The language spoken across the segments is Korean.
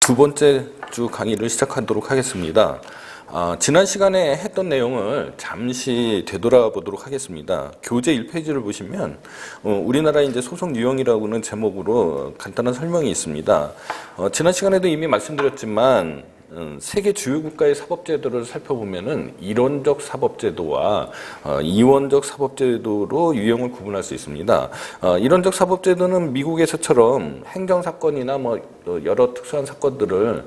두 번째 주 강의를 시작하도록 하겠습니다. 지난 시간에 했던 내용을 잠시 되돌아보도록 하겠습니다. 교재 1페이지를 보시면 우리나라 이제 소송 유형이라고는 제목으로 간단한 설명이 있습니다. 지난 시간에도 이미 말씀드렸지만 세계 주요 국가의 사법제도를 살펴보면은 일원적 사법제도와 이원적 사법제도로 유형을 구분할 수 있습니다. 일원적 사법제도는 미국에서처럼 행정사건이나 뭐 여러 특수한 사건들을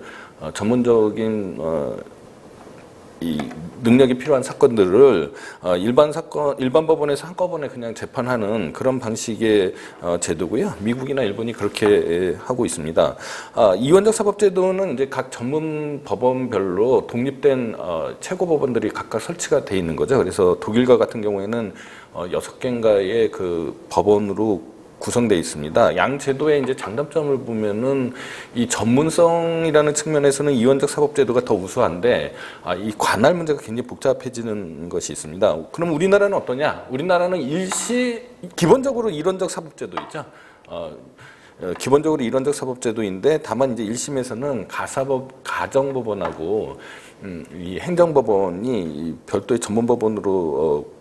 전문적인 이 능력이 필요한 사건들을 일반 법원에서 한꺼번에 그냥 재판하는 그런 방식의 제도고요. 미국이나 일본이 그렇게 하고 있습니다. 이원적 사법제도는 이제 각 전문 법원별로 독립된 최고 법원들이 각각 설치가 돼 있는 거죠. 그래서 독일과 같은 경우에는 6개인가의 그 법원으로 구성되어 있습니다. 양 제도의 이제 장단점을 보면은 이 전문성이라는 측면에서는 이원적 사법제도가 더 우수한데 이 관할 문제가 굉장히 복잡해지는 것이 있습니다. 그럼 우리나라는 어떠냐? 우리나라는 기본적으로 일원적 사법제도 있죠. 기본적으로 일원적 사법제도인데 다만 이제 1심에서는 가정법원하고 이 행정법원이 별도의 전문법원으로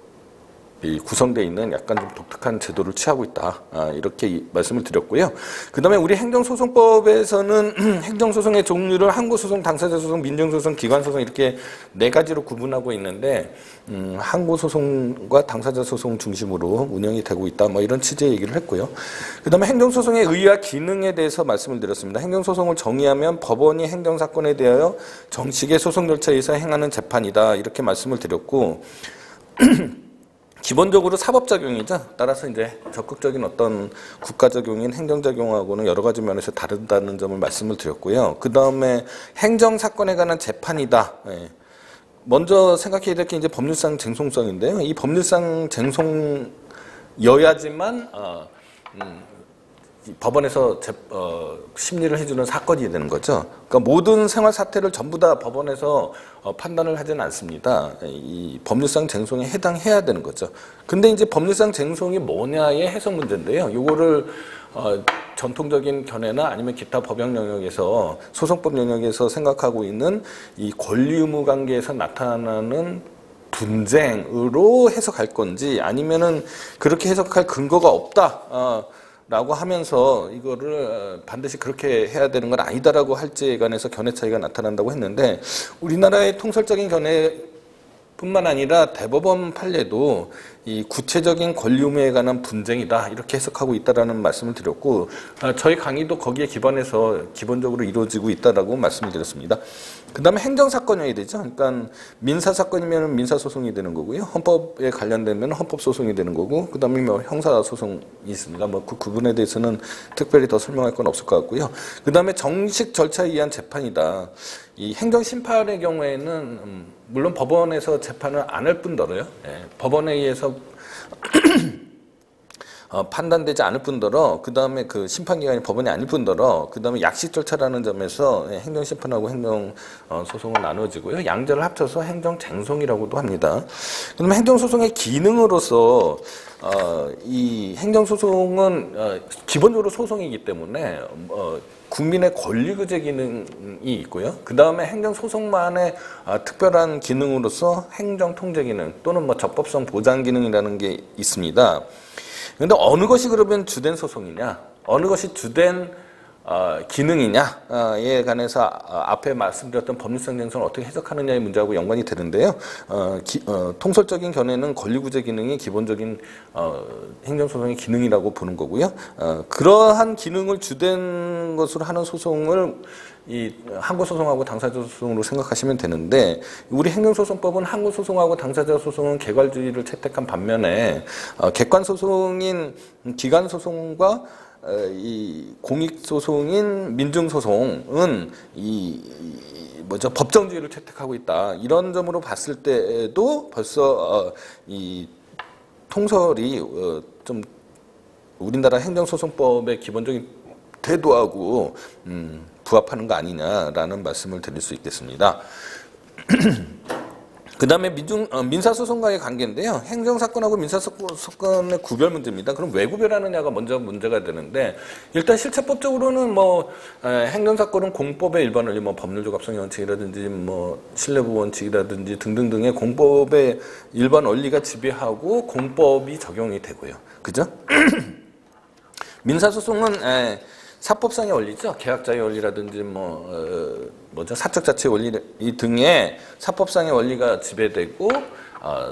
구성되어 있는 약간 좀 독특한 제도를 취하고 있다. 이렇게 말씀을 드렸고요. 그 다음에 우리 행정소송법에서는 행정소송의 종류를 항고소송, 당사자소송, 민정소송, 기관소송 이렇게 4가지로 구분하고 있는데 항고소송과 당사자소송 중심으로 운영이 되고 있다. 뭐 이런 취지의 얘기를 했고요. 그 다음에 행정소송의 의의와 기능에 대해서 말씀을 드렸습니다. 행정소송을 정의하면 법원이 행정사건에 대하여 정식의 소송 절차에 의해서 행하는 재판이다. 이렇게 말씀을 드렸고 기본적으로 사법작용이죠. 따라서 이제 적극적인 어떤 국가작용인 행정작용하고는 여러 가지 면에서 다르다는 점을 말씀을 드렸고요. 그 다음에 행정사건에 관한 재판이다. 먼저 생각해야 될 게 이제 법률상 쟁송성인데요. 이 법률상 쟁송여야지만 법원에서 심리를 해주는 사건이 되는 거죠. 그러니까 모든 생활 사태를 전부 다 법원에서 판단을 하지는 않습니다. 이 법률상 쟁송에 해당해야 되는 거죠. 근데 이제 법률상 쟁송이 뭐냐의 해석 문제인데요. 요거를 전통적인 견해나 아니면 기타 법영 영역에서 소송법 영역에서 생각하고 있는 이 권리 의무 관계에서 나타나는 분쟁으로 해석할 건지 아니면은 그렇게 해석할 근거가 없다. 라고 하면서 이거를 반드시 그렇게 해야 되는 건 아니다라고 할지에 관해서 견해 차이가 나타난다고 했는데 우리나라의 통설적인 견해뿐만 아니라 대법원 판례도 이 구체적인 권리 의무에 관한 분쟁이다 이렇게 해석하고 있다라는 말씀을 드렸고 저희 강의도 거기에 기반해서 기본적으로 이루어지고 있다라고 말씀을 드렸습니다. 그 다음에 행정사건이어야 되죠. 그러니까 민사사건이면 민사소송이 되는 거고요. 헌법에 관련되면 헌법소송이 되는 거고 그 다음에 뭐 형사소송이 있습니다. 뭐 그 부분에 대해서는 특별히 더 설명할 건 없을 것 같고요. 그 다음에 정식 절차에 의한 재판이다. 이 행정심판의 경우에는 물론 법원에서 재판을 안 할 뿐더러요. 법원에 의해서 판단되지 않을 뿐더러 그 다음에 그 심판기관이 법원이 아닐 뿐더러 그 다음에 약식 절차라는 점에서 행정심판하고 행정소송은 나눠지고요. 양자를 합쳐서 행정쟁송이라고도 합니다. 그러면 행정소송의 기능으로서 이 행정소송은 기본적으로 소송이기 때문에 국민의 권리구제 기능이 있고요. 그 다음에 행정소송만의 특별한 기능으로서 행정통제 기능 또는 뭐 적법성 보장 기능이라는 게 있습니다. 그런데 어느 것이 그러면 주된 소송이냐, 어느 것이 주된 기능이냐에 관해서 앞에 말씀드렸던 법률상 쟁송을 어떻게 해석하느냐의 문제하고 연관이 되는데요. 통설적인 견해는 권리구제 기능이 기본적인 행정소송의 기능이라고 보는 거고요. 그러한 기능을 주된 것으로 하는 소송을 이 항고소송하고 당사자소송으로 생각하시면 되는데 우리 행정소송법은 항고소송하고 당사자소송은 개괄주의를 채택한 반면에 객관소송인 기관소송과 이 공익소송인 민중소송은 법정주의를 채택하고 있다. 이런 점으로 봤을 때도 벌써 이 통설이 좀 우리나라 행정소송법의 기본적인 태도하고 부합하는 거 아니냐라는 말씀을 드릴 수 있겠습니다. 그 다음에 민사소송과의 관계인데요. 행정사건하고 민사소송의 구별 문제입니다. 그럼 왜 구별하느냐가 먼저 문제가 되는데, 일단 실체법적으로는 뭐, 행정사건은 공법의 일반 원리, 뭐 법률적합성의 원칙이라든지, 뭐, 신뢰부 원칙이라든지 등등등의 공법의 일반 원리가 지배하고 공법이 적용이 되고요. 그죠? 민사소송은, 사법상의 원리죠. 계약자의 원리라든지 사적 자체의 원리 등의 사법상의 원리가 지배되고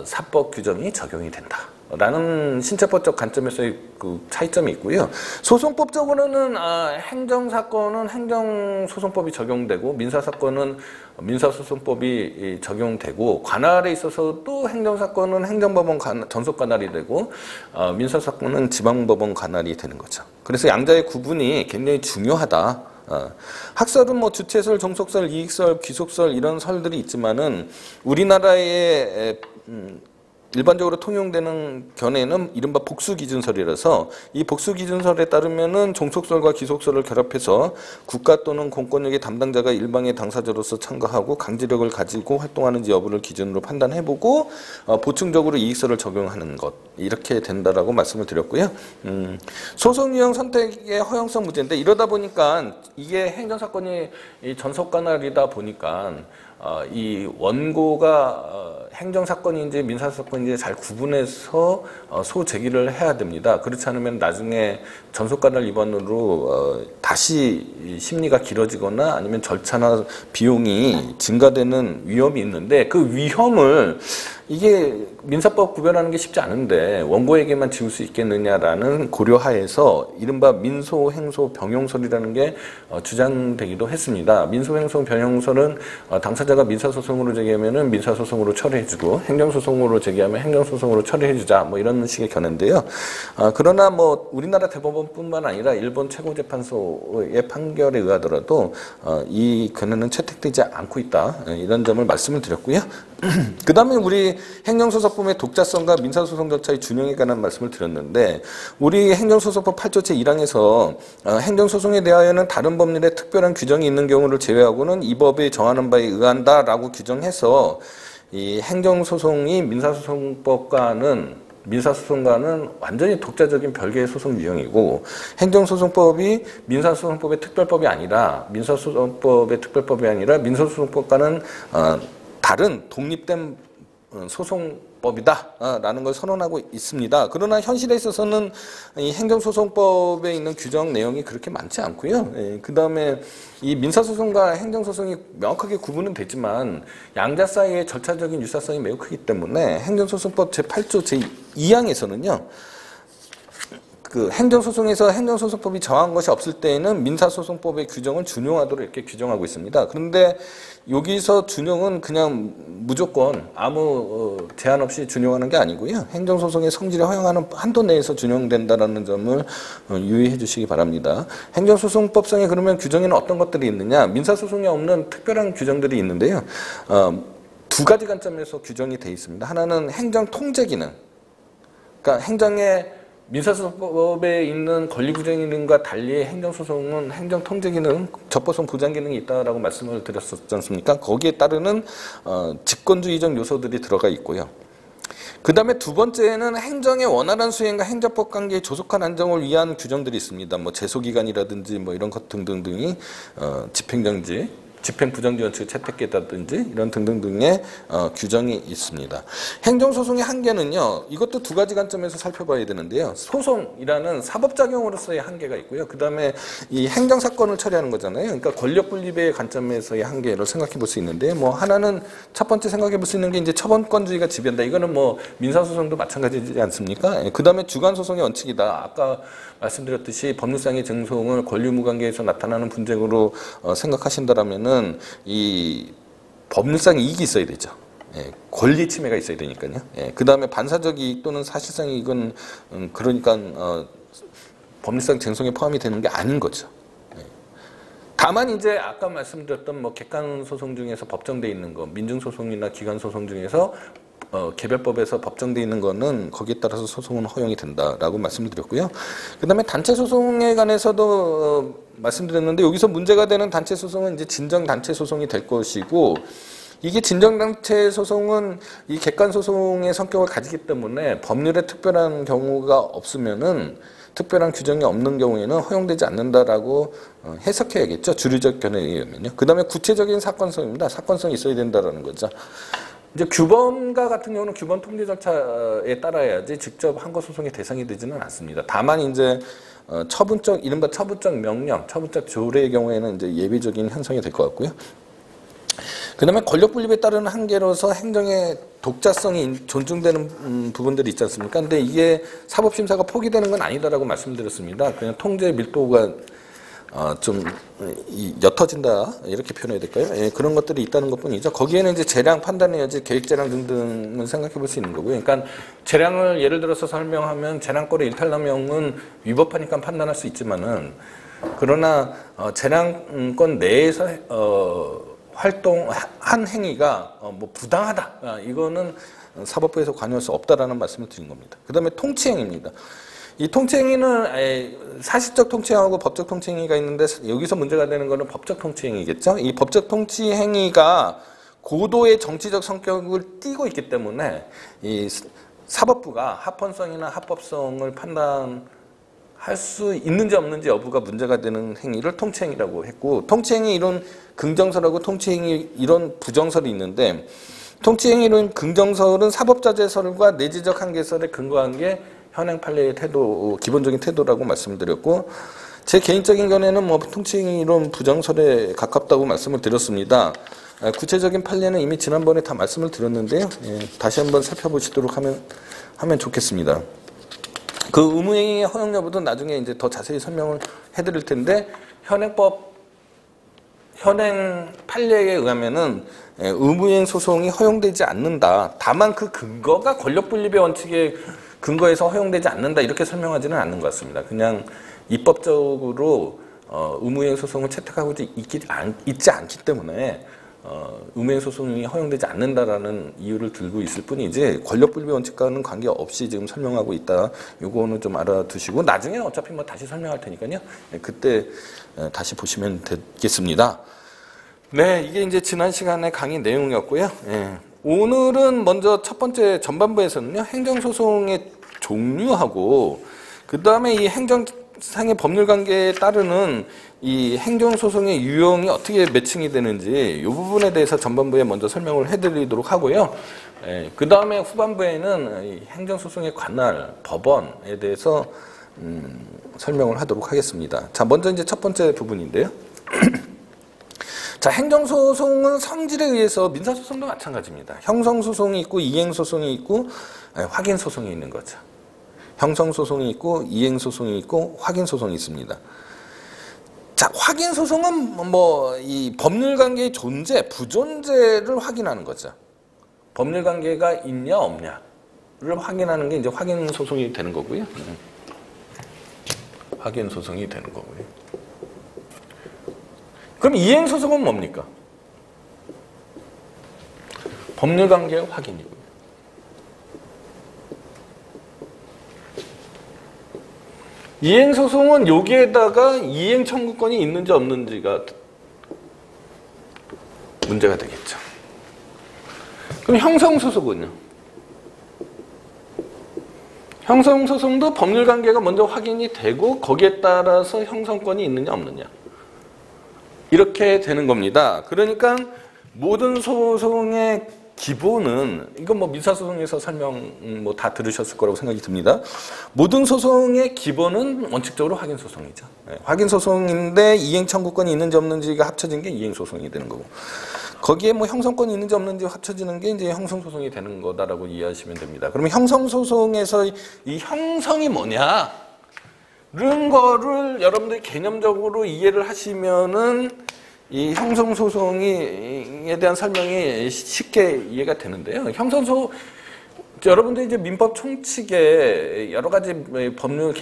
사법 규정이 적용이 된다라는 신체법적 관점에서의 그 차이점이 있고요. 소송법적으로는 행정사건은 행정소송법이 적용되고 민사사건은 민사소송법이 적용되고 관할에 있어서도 행정사건은 행정법원 전속관할이 되고 민사사건은 지방법원 관할이 되는 거죠. 그래서 양자의 구분이 굉장히 중요하다. 학설은 뭐 주체설, 종속설, 이익설, 귀속설 이런 설들이 있지만은 우리나라의 일반적으로 통용되는 견해는 이른바 복수기준설이라서 이 복수기준설에 따르면은 종속설과 기속설을 결합해서 국가 또는 공권력의 담당자가 일방의 당사자로서 참가하고 강제력을 가지고 활동하는지 여부를 기준으로 판단해보고 보충적으로 이익설을 적용하는 것 이렇게 된다라고 말씀을 드렸고요. 소송 유형 선택의 허용성 문제인데 이러다 보니까 이게 행정사건이 전속관할이다 보니까 이 원고가 행정사건인지 민사사건인지 잘 구분해서 소제기를 해야 됩니다. 그렇지 않으면 나중에 전속관할 위반으로 다시 심리가 길어지거나 아니면 절차나 비용이 증가되는 위험이 있는데 그 위험을 이게 민사법 구별하는 게 쉽지 않은데 원고에게만 지울 수 있겠느냐라는 고려하에서 이른바 민소행소 병용설이라는 게 주장되기도 했습니다. 민소행소 병용설은 당사자가 민사소송으로 제기하면은 민사소송으로 처리해주고 행정소송으로 제기하면 행정소송으로 처리해주자 뭐 이런 식의 견해인데요. 그러나 뭐 우리나라 대법원뿐만 아니라 일본 최고재판소의 판결에 의하더라도 이 견해는 채택되지 않고 있다 이런 점을 말씀을 드렸고요. 그 다음에 우리 행정소송법의 독자성과 민사소송 절차의 준용에 관한 말씀을 드렸는데 우리 행정소송법 8조 제1항에서 행정소송에 대하여는 다른 법률에 특별한 규정이 있는 경우를 제외하고는 이 법이 정하는 바에 의한다라고 규정해서 이 행정소송이 민사소송과는 완전히 독자적인 별개의 소송 유형이고 행정소송법이 민사소송법의 특별법이 아니라 민사소송법과는 다른 독립된 소송법이다라는 걸 선언하고 있습니다. 그러나 현실에 있어서는 이 행정소송법에 있는 규정 내용이 그렇게 많지 않고요. 그 다음에 이 민사소송과 행정소송이 명확하게 구분은 되지만 양자 사이의 절차적인 유사성이 매우 크기 때문에 행정소송법 제8조 제2항에서는요. 그 행정소송에서 행정소송법이 정한 것이 없을 때에는 민사소송법의 규정을 준용하도록 이렇게 규정하고 있습니다. 그런데 여기서 준용은 그냥 무조건 아무 제한 없이 준용하는 게 아니고요. 행정소송의 성질을 허용하는 한도 내에서 준용된다라는 점을 유의해 주시기 바랍니다. 행정소송법상에 그러면 규정에는 어떤 것들이 있느냐? 민사소송에 없는 특별한 규정들이 있는데요. 두 가지 관점에서 규정이 되어 있습니다. 하나는 행정통제기능. 그러니까 민사소송법에 있는 권리구제기능과 달리 행정소송은 행정통제기능, 적법성 보장기능이 있다라고 말씀을 드렸었지 않습니까? 거기에 따르는 직권주의적 요소들이 들어가 있고요. 그 다음에 두 번째는 행정의 원활한 수행과 행정법 관계의 조속한 안정을 위한 규정들이 있습니다. 뭐 제소기간이라든지 뭐 이런 것 등등등이 집행정지, 집행부정지 원칙을 채택했다든지 이런 등등등의 규정이 있습니다. 행정소송의 한계는요. 이것도 두 가지 관점에서 살펴봐야 되는데요. 소송이라는 사법작용으로서의 한계가 있고요. 그 다음에 이 행정사건을 처리하는 거잖아요. 그러니까 권력분립의 관점에서의 한계를 생각해 볼 수 있는데 뭐 하나는 첫 번째 생각해 볼 수 있는 게 이제 처벌권주의가 지배한다. 이거는 뭐 민사소송도 마찬가지지 않습니까? 그 다음에 주관소송의 원칙이다. 아까 말씀드렸듯이 법률상의 증송을 권리무관계에서 나타나는 분쟁으로 생각하신다라면은 이 법률상 이익이 있어야 되죠. 권리 침해가 있어야 되니까요. 그 다음에 반사적 이익 또는 사실상 이익은 그러니까 법률상 쟁송에 포함이 되는 게 아닌 거죠. 다만 이제 아까 말씀드렸던 뭐 객관 소송 중에서 법정돼 있는 거, 민중 소송이나 기관 소송 중에서 개별법에서 법정돼 있는 거는 거기에 따라서 소송은 허용이 된다라고 말씀드렸고요. 그 다음에 단체 소송에 관해서도 말씀드렸는데 여기서 문제가 되는 단체 소송은 이제 진정 단체 소송이 될 것이고 이게 진정단체 소송은 이 객관 소송의 성격을 가지기 때문에 법률에 특별한 경우가 없으면은 특별한 규정이 없는 경우에는 허용되지 않는다라고 해석해야겠죠. 주류적 견해에 의하면요. 그 다음에 구체적인 사건성입니다. 사건성이 있어야 된다라는 거죠. 이제 규범과 같은 경우는 규범 통제 절차에 따라야지 직접 항고 소송의 대상이 되지는 않습니다. 다만 이제 처분적 이른바 처분적 명령, 처분적 조례의 경우에는 이제 예외적인 현상이 될 것 같고요. 그 다음에 권력 분립에 따른 한계로서 행정의 독자성이 존중되는 부분들이 있지 않습니까? 근데 이게 사법심사가 포기되는 건 아니다라고 말씀드렸습니다. 그냥 통제 밀도가 좀 옅어진다 이렇게 표현해야 될까요? 예, 그런 것들이 있다는 것뿐이죠. 거기에는 이제 재량 판단의 여지, 계획 재량 등등을 생각해 볼 수 있는 거고요. 그러니까 재량을 예를 들어서 설명하면 재량권의 일탈남용은 위법하니까 판단할 수 있지만은 그러나 재량권 내에서 활동한 행위가 뭐 부당하다. 이거는 사법부에서 관여할 수 없다라는 말씀을 드린 겁니다. 그 다음에 통치행위입니다. 이 통치행위는 사실적 통치행위하고 법적 통치행위가 있는데 여기서 문제가 되는 거는 법적 통치행위겠죠. 이 법적 통치행위가 고도의 정치적 성격을 띠고 있기 때문에 이 사법부가 합헌성이나 합법성을 판단할 수 있는지 없는지 여부가 문제가 되는 행위를 통치행위라고 했고, 통치행위 이론 긍정설하고 통치행위 이론 부정설이 있는데, 통치행위론 긍정설은 사법자재설과 내지적 한계설에 근거한 게 현행 판례의 태도, 기본적인 태도라고 말씀을 드렸고, 제 개인적인 견해는 뭐 통치행위론 부정설에 가깝다고 말씀을 드렸습니다. 구체적인 판례는 이미 지난번에 다 말씀을 드렸는데요. 다시 한번 살펴보시도록 하면 좋겠습니다. 그 의무행위의 허용 여부도 나중에 이제 더 자세히 설명을 해드릴 텐데, 현행 판례에 의하면은 의무행 소송이 허용되지 않는다. 다만 그 근거가 권력분립의 원칙에 근거에서 허용되지 않는다 이렇게 설명하지는 않는 것 같습니다. 그냥 입법적으로 의무행 소송을 채택하고 있지 않기 때문에 의무행 소송이 허용되지 않는다라는 이유를 들고 있을 뿐이지 권력분립의 원칙과는 관계없이 지금 설명하고 있다. 요거는 좀 알아두시고 나중에 어차피 뭐 다시 설명할 테니까요. 그때 다시 보시면 되겠습니다. 네, 이게 이제 지난 시간에 강의 내용이었고요. 오늘은 먼저 첫 번째 전반부에서는요, 행정소송의 종류하고, 그 다음에 이 행정상의 법률관계에 따르는 이 행정소송의 유형이 어떻게 매칭이 되는지, 이 부분에 대해서 전반부에 먼저 설명을 해드리도록 하고요. 그 다음에 후반부에는 이 행정소송의 관할, 법원에 대해서 설명을 하도록 하겠습니다. 자, 먼저 이제 첫 번째 부분인데요. 자, 행정소송은 성질에 의해서 민사소송도 마찬가지입니다. 형성소송이 있고 이행소송이 있고 확인소송이 있는 거죠. 형성소송이 있고 이행소송이 있고 확인소송이 있습니다. 자, 확인소송은 뭐 이 법률관계의 존재, 부존재를 확인하는 거죠. 법률관계가 있냐 없냐를 확인하는 게 이제 확인소송이 되는 거고요. 확인소송이 되는 거고요. 그럼 이행소송은 뭡니까? 법률관계의 확인이고요. 이행소송은 여기에다가 이행 청구권이 있는지 없는지가 문제가 되겠죠. 그럼 형성소송은요? 형성소송도 법률관계가 먼저 확인이 되고 거기에 따라서 형성권이 있느냐 없느냐. 이렇게 되는 겁니다. 그러니까 모든 소송의 기본은, 이건 뭐 민사소송에서 설명 뭐 다 들으셨을 거라고 생각이 듭니다. 모든 소송의 기본은 원칙적으로 확인소송이죠. 확인소송인데 이행 청구권이 있는지 없는지가 합쳐진 게 이행소송이 되는 거고, 거기에 뭐 형성권이 있는지 없는지 합쳐지는 게 이제 형성소송이 되는 거다라고 이해하시면 됩니다. 그러면 형성소송에서 이 형성이 뭐냐? 이런 거를 여러분들이 개념적으로 이해를 하시면은 이 형성소송에 대한 설명이 쉽게 이해가 되는데요. 여러분들이 이제 민법 총칙에 여러 가지 법률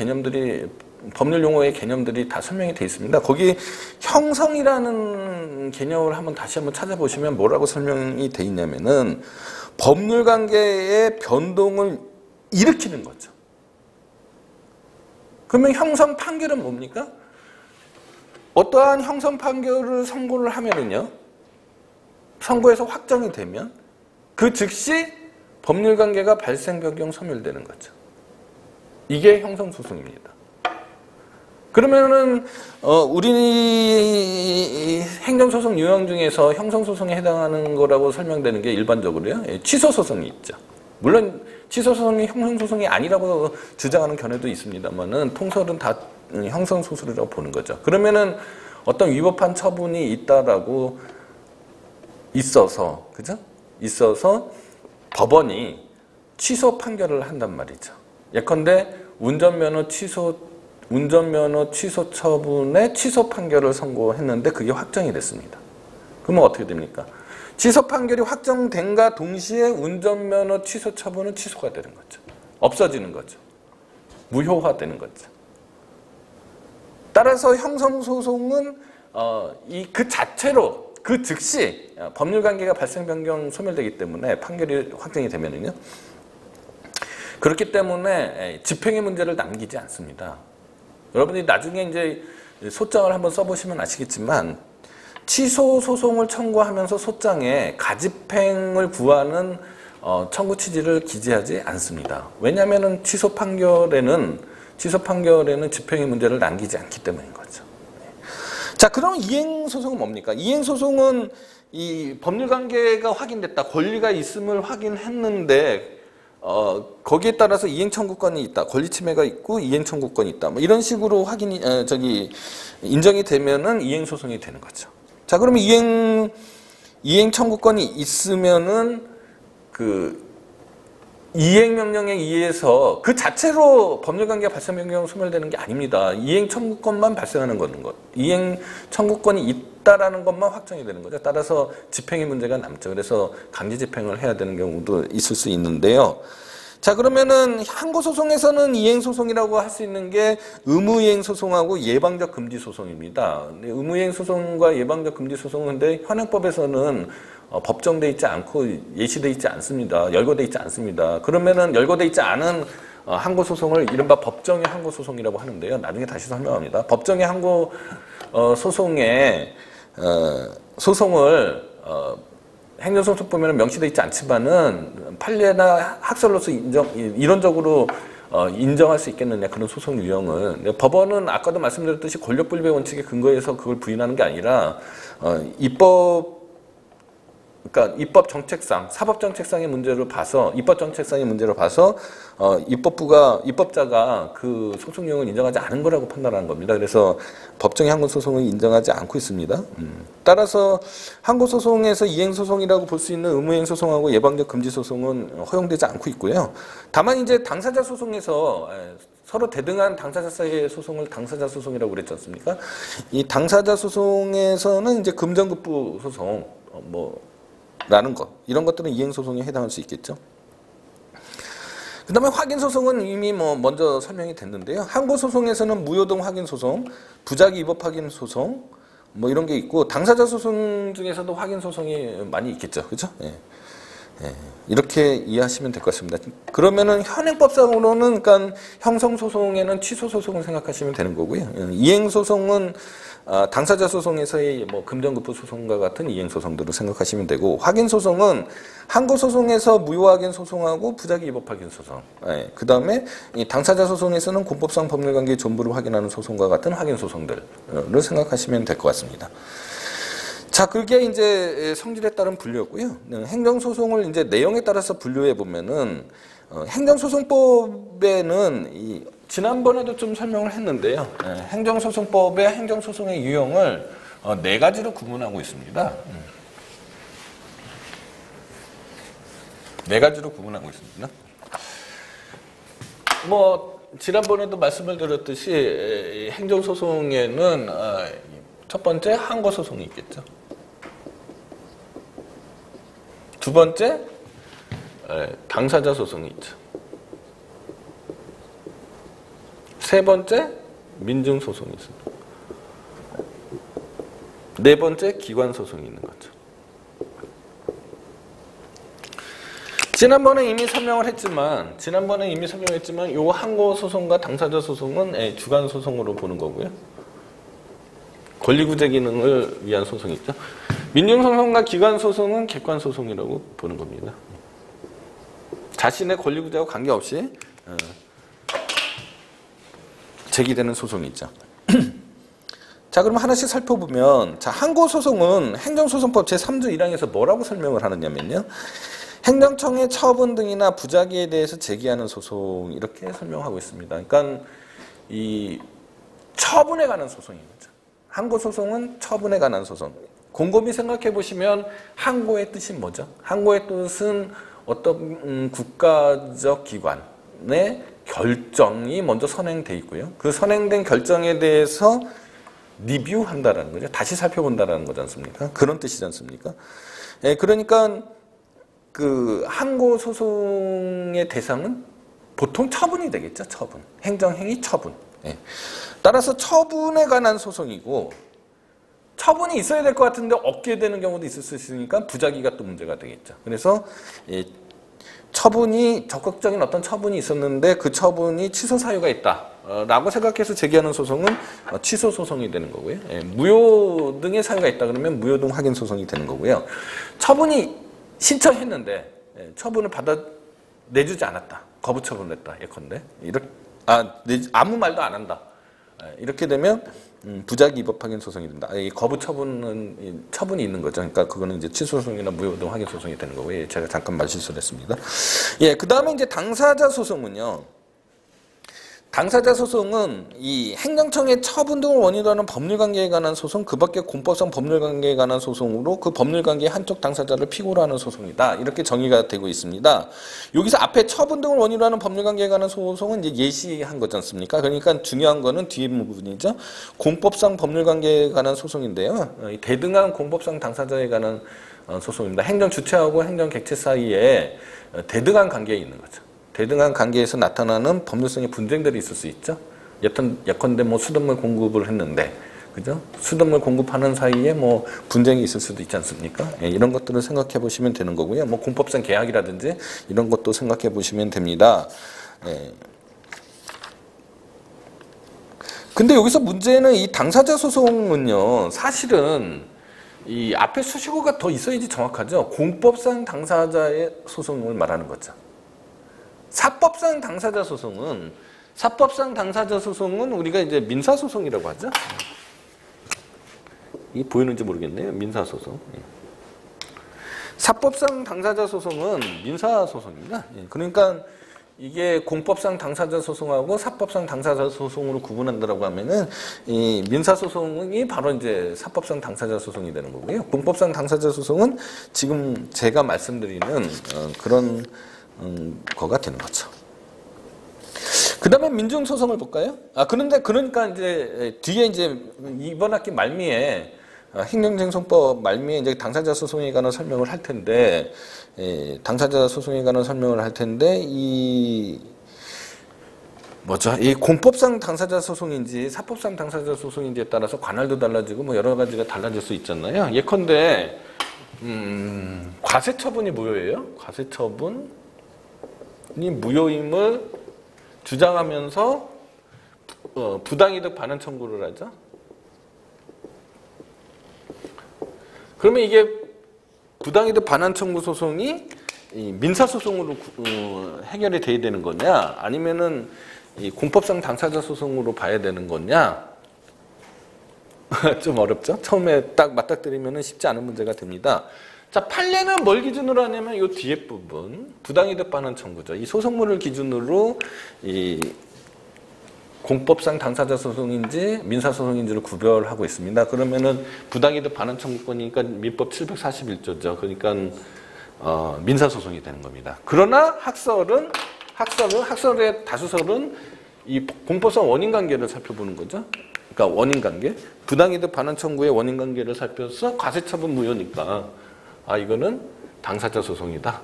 용어의 개념들이 다 설명이 되어 있습니다. 거기 형성이라는 개념을 다시 한번 찾아보시면 뭐라고 설명이 되어 있냐면은 법률 관계의 변동을 일으키는 거죠. 그러면 형성 판결은 뭡니까? 어떠한 형성 판결을 선고를 하면은요, 선고에서 확정이 되면 그 즉시 법률관계가 발생, 변경, 소멸되는 거죠. 이게 형성소송입니다. 그러면은 우리 행정소송 유형 중에서 형성소송에 해당하는 거라고 설명되는 게 일반적으로요, 취소소송이 있죠. 물론 취소소송이 형성소송이 아니라고 주장하는 견해도 있습니다만은 통설은 다 형성소송이라고 보는 거죠. 그러면은 어떤 위법한 처분이 있다라고 있어서, 그죠? 있어서 법원이 취소 판결을 한단 말이죠. 예컨대 운전면허 취소 처분의 취소 판결을 선고했는데 그게 확정이 됐습니다. 그러면 어떻게 됩니까? 취소 판결이 확정된과 동시에 운전면허 취소 처분은 취소가 되는 거죠. 없어지는 거죠. 무효화되는 거죠. 따라서 형성소송은 그 자체로 그 즉시 법률관계가 발생, 변경, 소멸되기 때문에 판결이 확정이 되면은요. 그렇기 때문에 집행의 문제를 남기지 않습니다. 여러분이 나중에 이제 소장을 한번 써보시면 아시겠지만 취소 소송을 청구하면서 소장에 가집행을 구하는 청구 취지를 기재하지 않습니다. 왜냐하면 취소 판결에는 집행의 문제를 남기지 않기 때문인 거죠. 자, 그럼 이행소송은 뭡니까? 이행소송은 이 법률관계가 확인됐다, 권리가 있음을 확인했는데 거기에 따라서 이행청구권이 있다, 권리침해가 있고 이행청구권이 있다, 뭐 이런 식으로 인정이 되면은 이행소송이 되는 거죠. 자, 그러면 이행청구권이 있으면은 이행명령에 의해서 그 자체로 법률관계가 발생, 변경, 소멸되는 게 아닙니다. 이행청구권만 발생하는 것. 이행청구권이 있다라는 것만 확정이 되는 거죠. 따라서 집행의 문제가 남죠. 그래서 강제 집행을 해야 되는 경우도 있을 수 있는데요. 자, 그러면은 항고소송에서는 이행소송이라고 할 수 있는 게 의무이행소송하고 예방적 금지소송입니다. 의무이행소송과 예방적 금지소송은 근데 현행법에서는 법정돼 있지 않고 예시돼 있지 않습니다. 열거돼 있지 않습니다. 그러면은 열거돼 있지 않은 항고소송을 이른바 법정의 항고소송이라고 하는데요. 나중에 다시 설명합니다. 법정의 항고소송에 소송을 행정소송법에는 명시되어 있지 않지만은 판례나 학설로서 이론적으로 인정할 수 있겠느냐, 그런 소송 유형을. 법원은 아까도 말씀드렸듯이 권력분립의 원칙에 근거해서 그걸 부인하는 게 아니라 입법 정책상, 사법 정책상의 문제를 봐서, 입법 정책상의 문제를 봐서 입법자가 그 소송 유형을 인정하지 않은 거라고 판단하는 겁니다. 그래서 법정의 항고소송을 인정하지 않고 있습니다. 따라서 항고소송에서 이행소송이라고 볼 수 있는 의무이행소송하고 예방적 금지소송은 허용되지 않고 있고요. 다만 이제 당사자 소송에서 서로 대등한 당사자 사이의 소송을 당사자 소송이라고 그랬지 않습니까? 이 당사자 소송에서는 이제 금전급부 소송, 라는 것, 이런 것들은 이행소송에 해당할 수 있겠죠. 그 다음에 확인소송은 이미 먼저 설명이 됐는데요. 항고소송에서는 무효동 확인소송, 부작위 위법 확인소송, 이런 게 있고, 당사자 소송 중에서도 확인소송이 많이 있겠죠. 그죠? 예. 이렇게 이해하시면 될 것 같습니다. 그러면은 현행법상으로는, 그러니까 형성소송에는 취소소송을 생각하시면 되는 거고요. 이행소송은 당사자 소송에서의 금전급부 소송과 같은 이행소송들을 생각하시면 되고, 확인소송은 항고소송에서 무효확인 소송하고 부작위 위법 확인 소송, 그 다음에 당사자 소송에서는 공법상 법률관계의 전부를 확인하는 소송과 같은 확인 소송들을 생각하시면 될 것 같습니다. 자, 그게 이제 성질에 따른 분류였고요. 행정소송을 이제 내용에 따라서 분류해 보면은 행정소송법에는 지난번에도 좀 설명을 했는데요. 행정소송법의 행정소송의 유형을 4가지로 구분하고 있습니다. 4가지로 구분하고 있습니다. 지난번에도 말씀을 드렸듯이 행정소송에는 첫 번째 항고소송이 있겠죠. 두 번째 당사자 소송이 있죠. 세 번째 민증 소송이 있습니다. 네 번째 기관 소송이 있는 거죠. 지난번에 이미 설명을 했지만 요 항고 소송과 당사자 소송은 주관 소송으로 보는 거고요. 권리구제 기능을 위한 소송이 있죠. 민중소송과 기관소송은 객관소송이라고 보는 겁니다. 자신의 권리구제와 관계없이 제기되는 소송이죠. 자, 그럼 하나씩 살펴보면, 자, 항고소송은 행정소송법 제3조 1항에서 뭐라고 설명을 하느냐면요. 행정청의 처분 등이나 부작위에 대해서 제기하는 소송, 이렇게 설명하고 있습니다. 그러니까 이 처분에 관한 소송인 거죠. 항고소송은 처분에 관한 소송. 곰곰이 생각해 보시면 항고의 뜻이 뭐죠? 항고의 뜻은 어떤 국가적 기관의 결정이 먼저 선행돼 있고요. 그 선행된 결정에 대해서 리뷰한다라는 거죠. 다시 살펴본다라는 거지 않습니까? 그런 뜻이지 않습니까? 예, 그러니까 그 항고 소송의 대상은 보통 처분이 되겠죠. 처분. 행정행위 처분. 예. 따라서 처분에 관한 소송이고, 처분이 있어야 될 것 같은데 없게 되는 경우도 있을 수 있으니까 부작위가 또 문제가 되겠죠. 그래서 처분이 적극적인 어떤 처분이 있었는데 그 처분이 취소 사유가 있다 라고 생각해서 제기하는 소송은 취소 소송이 되는 거고요. 무효 등의 사유가 있다 그러면 무효 등 확인 소송이 되는 거고요. 처분이 신청했는데 처분을 내주지 않았다. 거부 처분을 했다. 예컨대 아무 말도 안 한다. 이렇게 되면 부작위 위법 확인 소송이 된다. 이 거부 처분은 처분이 있는 거죠. 그러니까 그거는 이제 취소 소송이나 무효 등 확인 소송이 되는 거고요. 제가 잠깐 말실수를 했습니다. 예, 그 다음에 이제 당사자 소송은요. 당사자 소송은 이 행정청의 처분 등을 원인으로 하는 법률관계에 관한 소송, 그 밖에 공법상 법률관계에 관한 소송으로 그 법률관계의 한쪽 당사자를 피고로 하는 소송이다. 이렇게 정의가 되고 있습니다. 여기서 앞에 처분 등을 원인으로 하는 법률관계에 관한 소송은 이제 예시한 거지 않습니까? 그러니까 중요한 거는 뒤에 부분이죠. 공법상 법률관계에 관한 소송인데요. 대등한 공법상 당사자에 관한 소송입니다. 행정 주체하고 행정 객체 사이에 대등한 관계에 있는 거죠. 대등한 관계에서 나타나는 법률성의 분쟁들이 있을 수 있죠. 예컨대 뭐 수돗물 공급을 했는데, 그죠? 수돗물 공급하는 사이에 뭐 분쟁이 있을 수도 있지 않습니까? 예, 이런 것들을 생각해 보시면 되는 거고요. 뭐 공법상 계약이라든지 이런 것도 생각해 보시면 됩니다. 예. 근데 여기서 문제는 이 당사자 소송은요, 사실은 이 앞에 수식어가 더 있어야지 정확하죠. 공법상 당사자의 소송을 말하는 거죠. 사법상 당사자 소송은 우리가 이제 민사 소송이라고 하죠. 이게 보이는지 모르겠네요. 민사 소송. 사법상 당사자 소송은 민사 소송입니다. 그러니까 이게 공법상 당사자 소송하고 사법상 당사자 소송으로 구분한다라고 하면은 이 민사 소송이 바로 이제 사법상 당사자 소송이 되는 거고요. 공법상 당사자 소송은 지금 제가 말씀드리는 그런 거가 되는 거죠. 그 다음에 민중소송을 볼까요? 그러니까 이제 뒤에 이제 이번 학기 말미에 행정쟁송법 말미에 이제 당사자 소송에 관한 설명을 할 텐데, 당사자 소송에 관한 설명을 할 텐데, 이 공법상 당사자 소송인지 사법상 당사자 소송인지에 따라서 관할도 달라지고 뭐 여러 가지가 달라질 수 있잖아요. 예컨대 과세처분이 무효예요. 과세처분이 무효임을 주장하면서 부당이득 반환 청구를 하죠. 그러면 이게 부당이득 반환 청구 소송이 민사 소송으로 해결이 돼야 되는 거냐, 아니면은 이 공법상 당사자 소송으로 봐야 되는 거냐? 좀 어렵죠? 처음에 딱 맞닥뜨리면은 쉽지 않은 문제가 됩니다. 자, 판례는 뭘 기준으로 하냐면 이 뒤에 부분, 부당이득 반환 청구죠. 이 소송물을 기준으로 이 공법상 당사자 소송인지 민사 소송인지를 구별하고 있습니다. 그러면은 부당이득 반환 청구권이니까 민법 741조죠. 그러니까 민사 소송이 되는 겁니다. 그러나 학설의 다수설은 이 공법상 원인 관계를 살펴보는 거죠. 그러니까 원인 관계, 부당이득 반환 청구의 원인 관계를 살펴서 과세처분 무효니까 이거는 당사자 소송이다.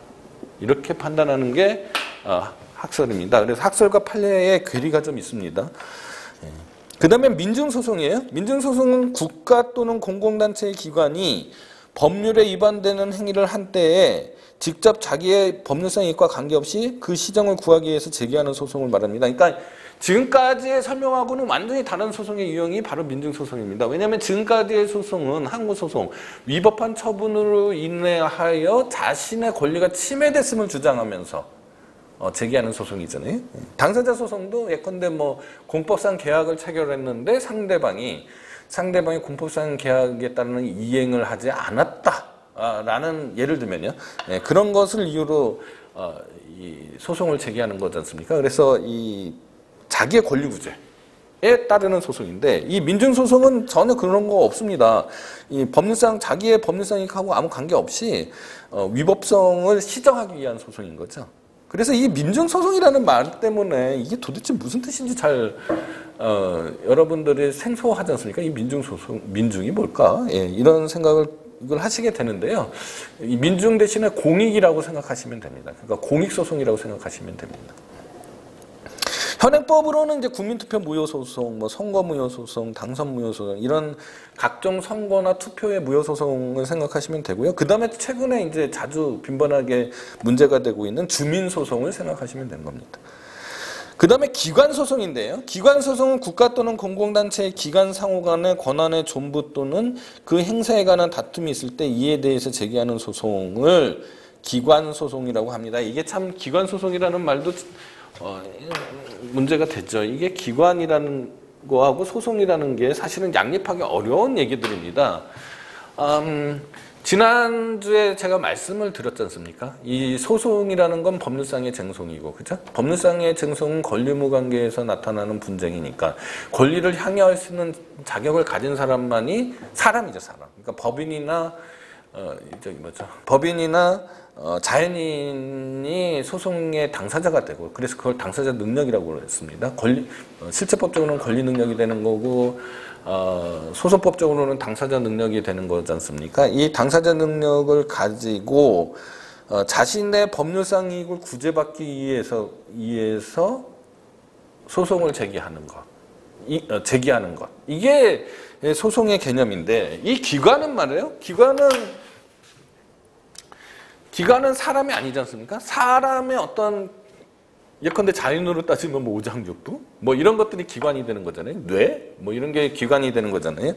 이렇게 판단하는 게 학설입니다. 그래서 학설과 판례의 괴리가 좀 있습니다. 그 다음에 민중소송이에요. 민중소송은 국가 또는 공공단체의 기관이 법률에 위반되는 행위를 한 때에 직접 자기의 법률성 이익과 관계없이 그 시정을 구하기 위해서 제기하는 소송을 말합니다. 그러니까 지금까지의 설명하고는 완전히 다른 소송의 유형이 바로 민증소송입니다. 왜냐하면 지금까지의 소송은 항고소송, 위법한 처분으로 인하여 자신의 권리가 침해됐음을 주장하면서 제기하는 소송이잖아요. 당사자 소송도 예컨대 뭐 공법상 계약을 체결했는데 상대방이 공법상 계약에 따르는 이행을 하지 않았다라는 예를 들면요. 그런 것을 이유로 이 소송을 제기하는 거지 않습니까? 그래서 이 자기의 권리 구제에 따르는 소송인데 이 민증소송은 전혀 그런 거 없습니다. 이 법률상 자기의 법률상 이익하고 아무 관계없이 위법성을 시정하기 위한 소송인 거죠. 그래서 이 민증소송이라는 말 때문에 이게 도대체 무슨 뜻인지 잘 여러분들이 생소하지 않습니까? 이 민증소송, 민중이 뭘까? 예, 이런 생각을 이걸 하시게 되는데요. 이 민중 대신에 공익이라고 생각하시면 됩니다. 그러니까 공익소송이라고 생각하시면 됩니다. 현행법으로는 이제 국민투표 무효소송, 뭐 선거 무효소송, 당선 무효소송 이런 각종 선거나 투표의 무효소송을 생각하시면 되고요. 그 다음에 최근에 이제 자주 빈번하게 문제가 되고 있는 주민소송을 생각하시면 되는 겁니다. 그 다음에 기관소송인데요. 기관소송은 국가 또는 공공단체의 기관 상호 간의 권한의 존부 또는 그 행사에 관한 다툼이 있을 때 이에 대해서 제기하는 소송을 기관소송이라고 합니다. 이게 참 기관소송이라는 말도 문제가 됐죠. 이게 기관이라는 거하고 소송이라는 게 사실은 양립하기 어려운 얘기들입니다. 지난주에 제가 말씀을 드렸지 않습니까? 이 소송이라는 건 법률상의 쟁송이고, 그죠? 법률상의 쟁송은 권리의무 관계에서 나타나는 분쟁이니까 권리를 향유할 수 있는 자격을 가진 사람만이 사람이죠, 사람. 그러니까 법인이나 자연인이 소송의 당사자가 되고, 그래서 그걸 당사자 능력이라고 했습니다. 실체법적으로는 권리 능력이 되는 거고, 소송법적으로는 당사자 능력이 되는 거지 않습니까? 이 당사자 능력을 가지고 자신의 법률상 이익을 구제받기 위해서 소송을 제기하는 것. 이게 소송의 개념인데, 이 기관은 말이에요. 기관은 사람이 아니지 않습니까? 사람의 어떤 예컨대 자연으로 따지면 뭐 오장육부 뭐 이런 것들이 기관이 되는 거잖아요. 뇌 뭐 이런 게 기관이 되는 거잖아요.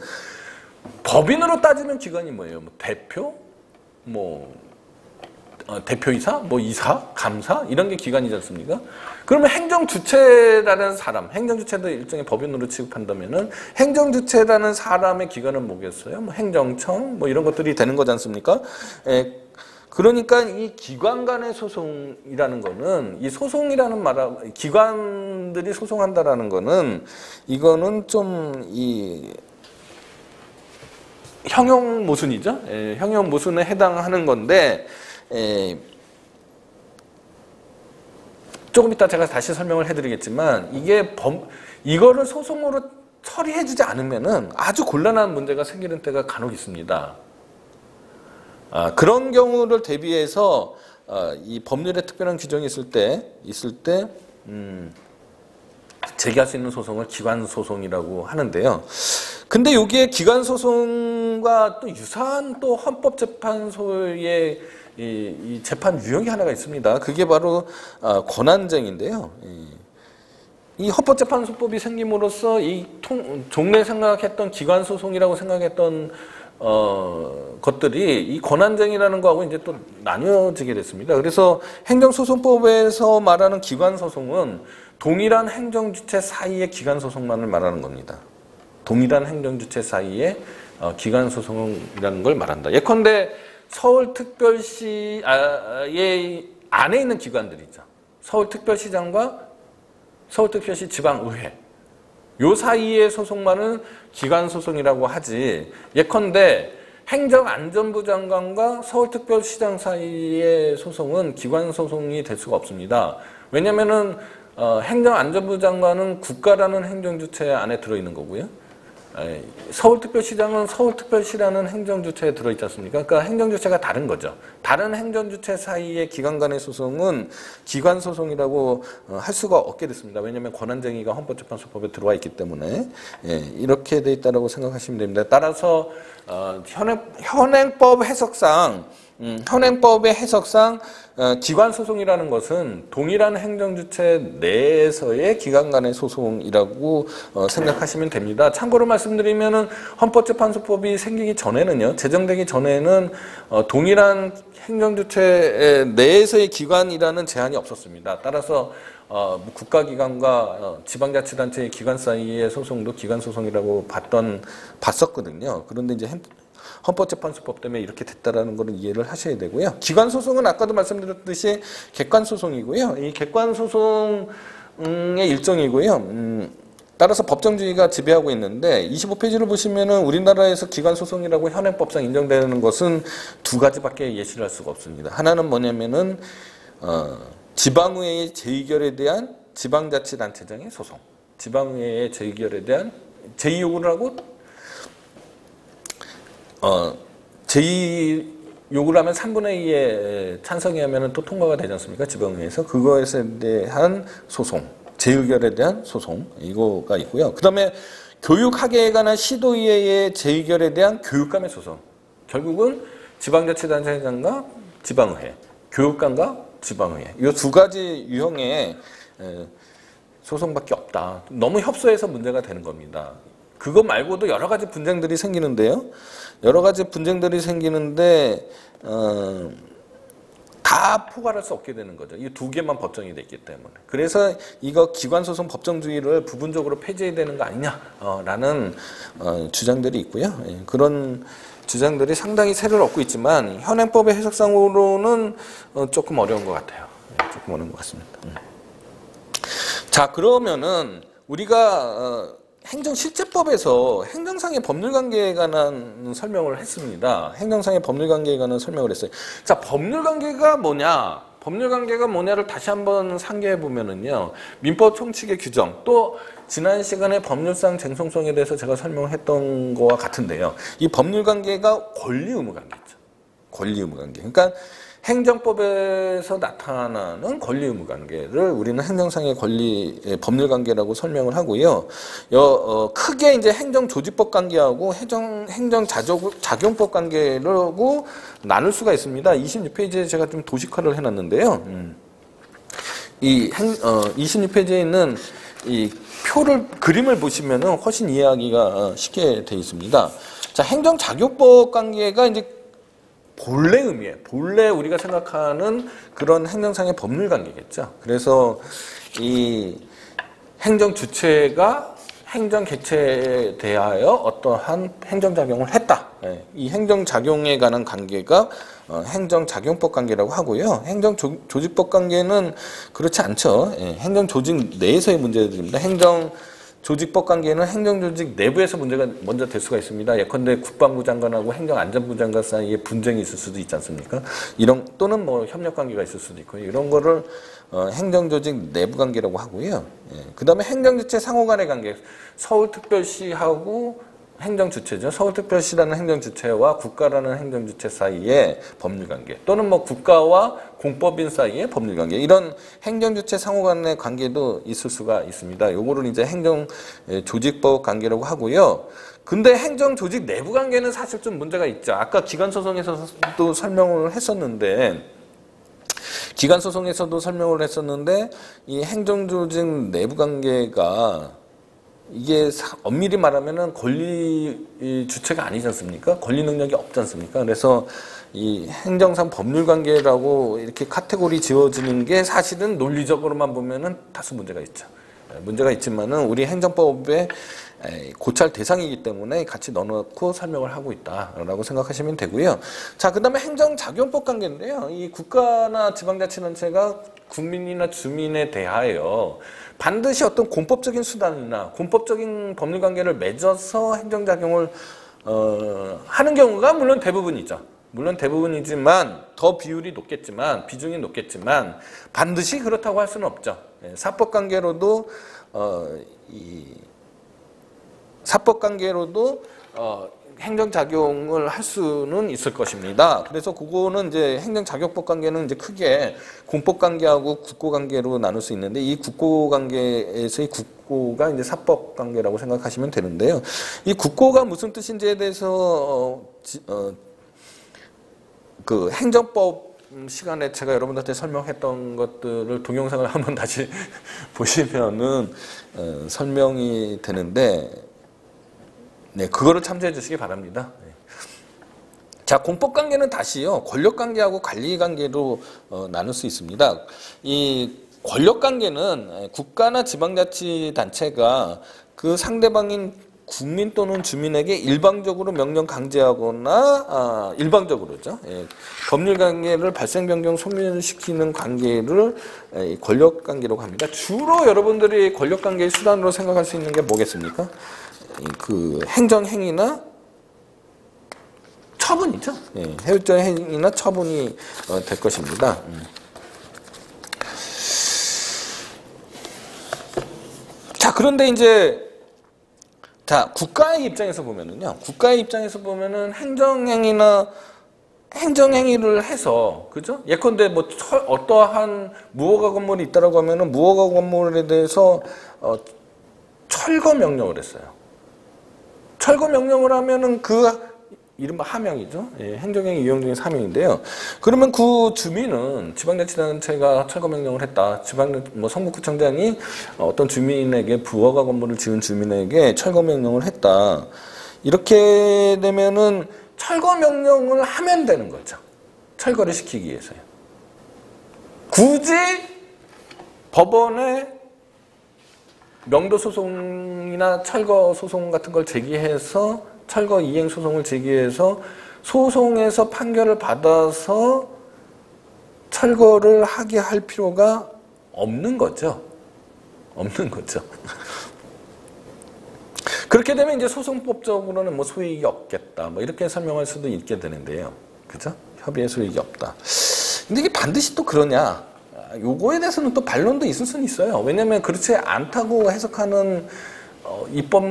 법인으로 따지면 기관이 뭐예요? 뭐 대표, 대표이사, 뭐 이사, 감사 이런 게 기관이지 않습니까? 그러면 행정주체라는 사람, 행정주체도 일종의 법인으로 취급한다면은 행정주체라는 사람의 기관은 뭐겠어요? 뭐 행정청 뭐 이런 것들이 되는 거지 않습니까? 그러니까 이 기관 간의 소송이라는 거는 이 소송이라는 기관들이 소송한다라는 거는 이거는 좀 이 형용 모순이죠. 형용 모순에 해당하는 건데 조금 이따 제가 다시 설명을 해드리겠지만 이거를 소송으로 처리해주지 않으면은 아주 곤란한 문제가 생기는 때가 간혹 있습니다. 그런 경우를 대비해서 이 법률에 특별한 규정이 있을 때 제기할 수 있는 소송을 기관소송이라고 하는데요. 근데 여기에 기관소송과 또 유사한 또 헌법재판소의 이 재판 유형이 하나가 있습니다. 그게 바로 권한쟁인데요. 이 헌법재판소법이 생김으로써 이 종래 생각했던 기관소송이라고 생각했던 것들이 이 권한쟁이라는 거하고 이제 또 나뉘어지게 됐습니다. 그래서 행정소송법에서 말하는 기관소송은 동일한 행정주체 사이의 기관소송만을 말하는 겁니다. 동일한 행정주체 사이의 기관소송이라는 걸 말한다. 예컨대 서울특별시 안에 있는 기관들이 있죠. 서울특별시장과 서울특별시 지방의회 요 사이의 소송만은 기관소송이라고 하지, 예컨대 행정안전부 장관과 서울특별시장 사이의 소송은 기관소송이 될 수가 없습니다. 왜냐면은 행정안전부 장관은 국가라는 행정주체 안에 들어있는 거고요. 서울특별시장은 서울특별시라는 행정주체에 들어있지 않습니까? 그러니까 행정주체가 다른 거죠. 다른 행정주체 사이의 기관 간의 소송은 기관소송이라고 할 수가 없게 됐습니다. 왜냐하면 권한쟁의가 헌법재판소법에 들어와 있기 때문에 이렇게 돼 있다고 생각하시면 됩니다. 따라서 현행법 해석상 현행법의 해석상 기관소송이라는 것은 동일한 행정주체 내에서의 기관 간의 소송이라고 생각하시면 됩니다. 참고로 말씀드리면은 헌법재판소법이 생기기 전에는요, 제정되기 전에는 동일한 행정주체 내에서의 기관이라는 제한이 없었습니다. 따라서 국가기관과 지방자치단체의 기관 사이의 소송도 기관소송이라고 봤었거든요. 그런데 이제 헌법재판소법 때문에 이렇게 됐다라는 것을 이해를 하셔야 되고요. 기관소송은 아까도 말씀드렸듯이 객관소송이고요. 이 객관소송의 일종이고요. 따라서 법정주의가 지배하고 있는데 25페이지를 보시면은 우리나라에서 기관소송이라고 현행법상 인정되는 것은 두 가지밖에 예시를 할 수가 없습니다. 하나는 뭐냐면은 지방의회의 재의결에 대한 지방자치단체장의 소송, 지방의회의 재의결에 대한 재의 요구를 하고 제의 요구를 하면 3분의 2의 찬성이 하면 또 통과가 되지 않습니까? 지방의회에서. 그거에 대한 소송, 재의결에 대한 소송, 이거가 있고요. 그 다음에 교육학예에 관한 시도의회의 재의결에 대한 교육감의 소송. 결국은 지방자치단체장과 지방의회, 교육감과 지방의회. 이 두 가지 유형의 소송밖에 없다. 너무 협소해서 문제가 되는 겁니다. 그거 말고도 여러 가지 분쟁들이 생기는데요. 여러 가지 분쟁들이 생기는데 다 포괄할 수 없게 되는 거죠. 이 두 개만 법정이 돼 있기 때문에. 그래서 이거 기관소송 법정주의를 부분적으로 폐지해야 되는 거 아니냐라는 주장들이 있고요. 그런 주장들이 상당히 세를 얻고 있지만 현행법의 해석상으로는 조금 어려운 것 같아요. 조금 어려운 것 같습니다. 자, 그러면은 우리가 행정실제법에서 행정상의 법률관계에 관한 설명을 했습니다. 행정상의 법률관계에 관한 설명을 했어요. 자, 법률관계가 뭐냐? 법률관계가 뭐냐를 다시 한번 상기해 보면은요, 민법 총칙의 규정, 또 지난 시간에 법률상 쟁송성에 대해서 제가 설명을 했던 거와 같은데요. 이 법률관계가 권리의무관계죠. 권리의무관계. 그러니까 행정법에서 나타나는 권리의무관계를 우리는 행정상의 법률관계라고 설명을 하고요. 크게 이제 행정조직법 관계하고 행정작용법 관계라고 나눌 수가 있습니다. 26페이지에 제가 좀 도식화를 해놨는데요. 26페이지에 있는 이 그림을 보시면은 훨씬 이해하기가 쉽게 되어 있습니다. 자, 행정작용법 관계가 이제 본래 의미에, 본래 우리가 생각하는 그런 행정상의 법률 관계겠죠. 그래서 이 행정 주체가 행정 개체에 대하여 어떠한 행정작용을 했다. 이 행정작용에 관한 관계가 행정작용법 관계라고 하고요. 행정조직법 관계는 그렇지 않죠. 행정조직 내에서의 문제들입니다. 행정조직법 관계는 행정조직 내부에서 문제가 먼저 될 수가 있습니다. 예컨대 국방부 장관하고 행정안전부 장관 사이에 분쟁이 있을 수도 있지 않습니까? 또는 뭐 협력관계가 있을 수도 있고, 이런 거를 행정조직 내부 관계라고 하고요. 그 다음에 행정주체 상호 간의 관계, 서울특별시하고 행정주체죠. 서울특별시라는 행정주체와 국가라는 행정주체 사이의 법률관계, 또는 뭐 국가와 공법인 사이의 법률관계, 이런 행정주체 상호 간의 관계도 있을 수가 있습니다. 요거를 이제 행정조직법 관계라고 하고요. 근데 행정조직 내부 관계는 사실 좀 문제가 있죠. 아까 기관소송에서도 설명을 했었는데, 이 행정조직 내부 관계가 이게 엄밀히 말하면은 권리 주체가 아니지 않습니까? 권리 능력이 없지 않습니까? 그래서 이 행정상 법률관계라고 이렇게 카테고리 지어지는 게 사실은 논리적으로만 보면은 다소 문제가 있죠. 문제가 있지만은 우리 행정법에 고찰 대상이기 때문에 같이 넣어놓고 설명을 하고 있다라고 생각하시면 되고요. 자, 그 다음에 행정작용법 관계인데요. 이 국가나 지방자치단체가 국민이나 주민에 대하여 반드시 어떤 공법적인 수단이나 공법적인 법률관계를 맺어서 행정작용을 하는 경우가 물론 대부분이죠. 물론 대부분이지만 더 비율이 높겠지만, 비중이 높겠지만 반드시 그렇다고 할 수는 없죠. 사법관계로도 행정작용을 할 수는 있을 것입니다. 그래서 그거는 이제 행정작용법 관계는 이제 크게 공법관계하고 국고관계로 나눌 수 있는데, 이 국고관계에서의 국고가 이제 사법관계라고 생각하시면 되는데요. 이 국고가 무슨 뜻인지에 대해서 그 행정법 시간에 제가 여러분들한테 설명했던 것들을 동영상을 한번 다시 보시면은 설명이 되는데, 네, 그거를 참조해 주시기 바랍니다. 네. 자, 공법 관계는 다시요, 권력 관계하고 관리 관계로 나눌 수 있습니다. 이 권력 관계는 국가나 지방자치단체가 그 상대방인 국민 또는 주민에게 일방적으로 명령 강제하거나 일방적으로죠. 예, 법률 관계를 발생 변경 소멸시키는 관계를 권력 관계라고 합니다. 주로 여러분들이 권력 관계의 수단으로 생각할 수 있는 게 뭐겠습니까? 그 행정 행위나 처분이죠. 예, 행정 행위나 처분이 될 것입니다. 자, 그런데 이제 국가의 입장에서 보면은요, 행정행위를 해서, 그죠? 예컨대 뭐 어떠한 무허가 건물이 있다라고 하면은 무허가 건물에 대해서 철거 명령을 했어요. 철거 명령을 하면은 그 이른바 하명이죠. 예, 행정행위 유형 중에 하명인데요. 그러면 그 주민은 지방자치단체가 철거 명령을 했다. 성북구청장이 어떤 주민에게 부허가 건물을 지은 주민에게 철거 명령을 했다. 이렇게 되면은 철거 명령을 하면 되는 거죠. 철거를 시키기 위해서요. 굳이 법원에 명도 소송이나 철거 소송 같은 걸 제기해서 철거 이행 소송을 제기해서 소송에서 판결을 받아서 철거를 하게 할 필요가 없는 거죠. 그렇게 되면 이제 소송법적으로는 뭐 소이익이 없겠다. 뭐 이렇게 설명할 수도 있게 되는데요. 그죠? 협의의 소이익이 없다. 근데 이게 반드시 또 그러냐? 요거에 대해서는 또 반론도 있을 수는 있어요. 왜냐면 그렇지 않다고 해석하는 입법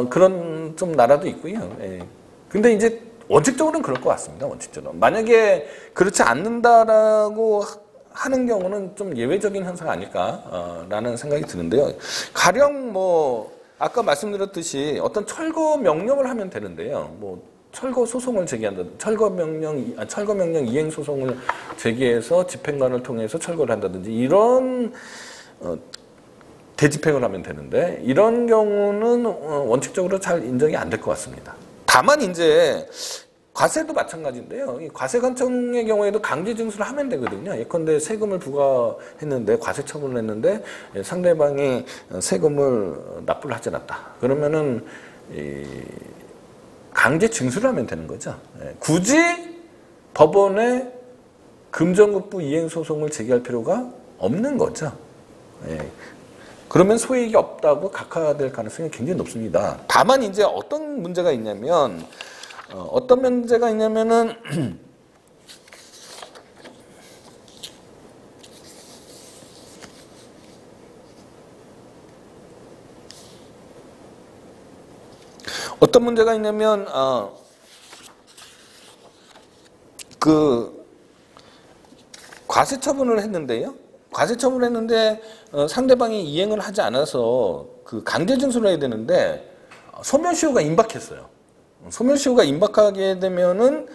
그런 좀 나라도 있고요. 예. 근데 이제 원칙적으로는 그럴 것 같습니다. 원칙적으로. 만약에 그렇지 않는다라고 하는 경우는 좀 예외적인 현상 아닐까라는 생각이 드는데요. 가령 뭐 아까 말씀드렸듯이 어떤 철거 명령을 하면 되는데요. 뭐 철거 소송을 제기한다든지 철거 명령 이행 소송을 제기해서 집행관을 통해서 철거를 한다든지 이런 대집행을 하면 되는데 이런 경우는 원칙적으로 잘 인정이 안 될 것 같습니다. 다만 이제 과세도 마찬가지인데요. 이 과세관청의 경우에도 강제 징수를 하면 되거든요. 예컨대 세금을 부과했는데 과세 처분을 했는데 상대방이 세금을 납부를 하지 않았다. 그러면은 강제 징수를 하면 되는 거죠. 굳이 법원에 금전급부 이행 소송을 제기할 필요가 없는 거죠. 그러면 소익이 없다고 각하될 가능성이 굉장히 높습니다. 다만 이제 어떤 문제가 있냐면은 그 과세 처분을 했는데요. 상대방이 이행을 하지 않아서 그 강제 징수를 해야 되는데 소멸시효가 임박했어요. 소멸시효가 임박하게 되면은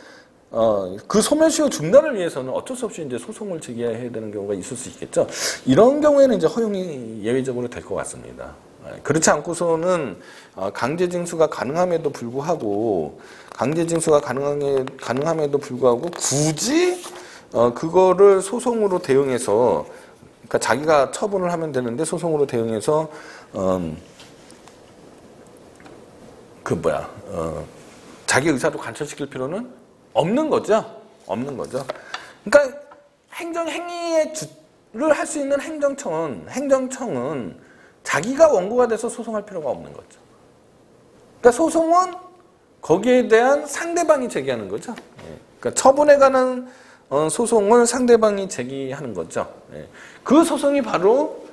그 소멸시효 중단을 위해서는 어쩔 수 없이 이제 소송을 제기해야 되는 경우가 있을 수 있겠죠. 이런 경우에는 이제 허용이 예외적으로 될 것 같습니다. 그렇지 않고서는 강제 징수가 가능함에도 불구하고 굳이 그거를 소송으로 대응해서, 그러니까 자기가 처분을 하면 되는데 소송으로 대응해서 자기 의사도 관철시킬 필요는 없는 거죠. 그러니까 행정행위를 할 수 있는 행정청은 자기가 원고가 돼서 소송할 필요가 없는 거죠. 그러니까 소송은 거기에 대한 상대방이 제기하는 거죠. 그러니까 처분에 관한 소송을 상대방이 제기하는 거죠. 그 소송이 바로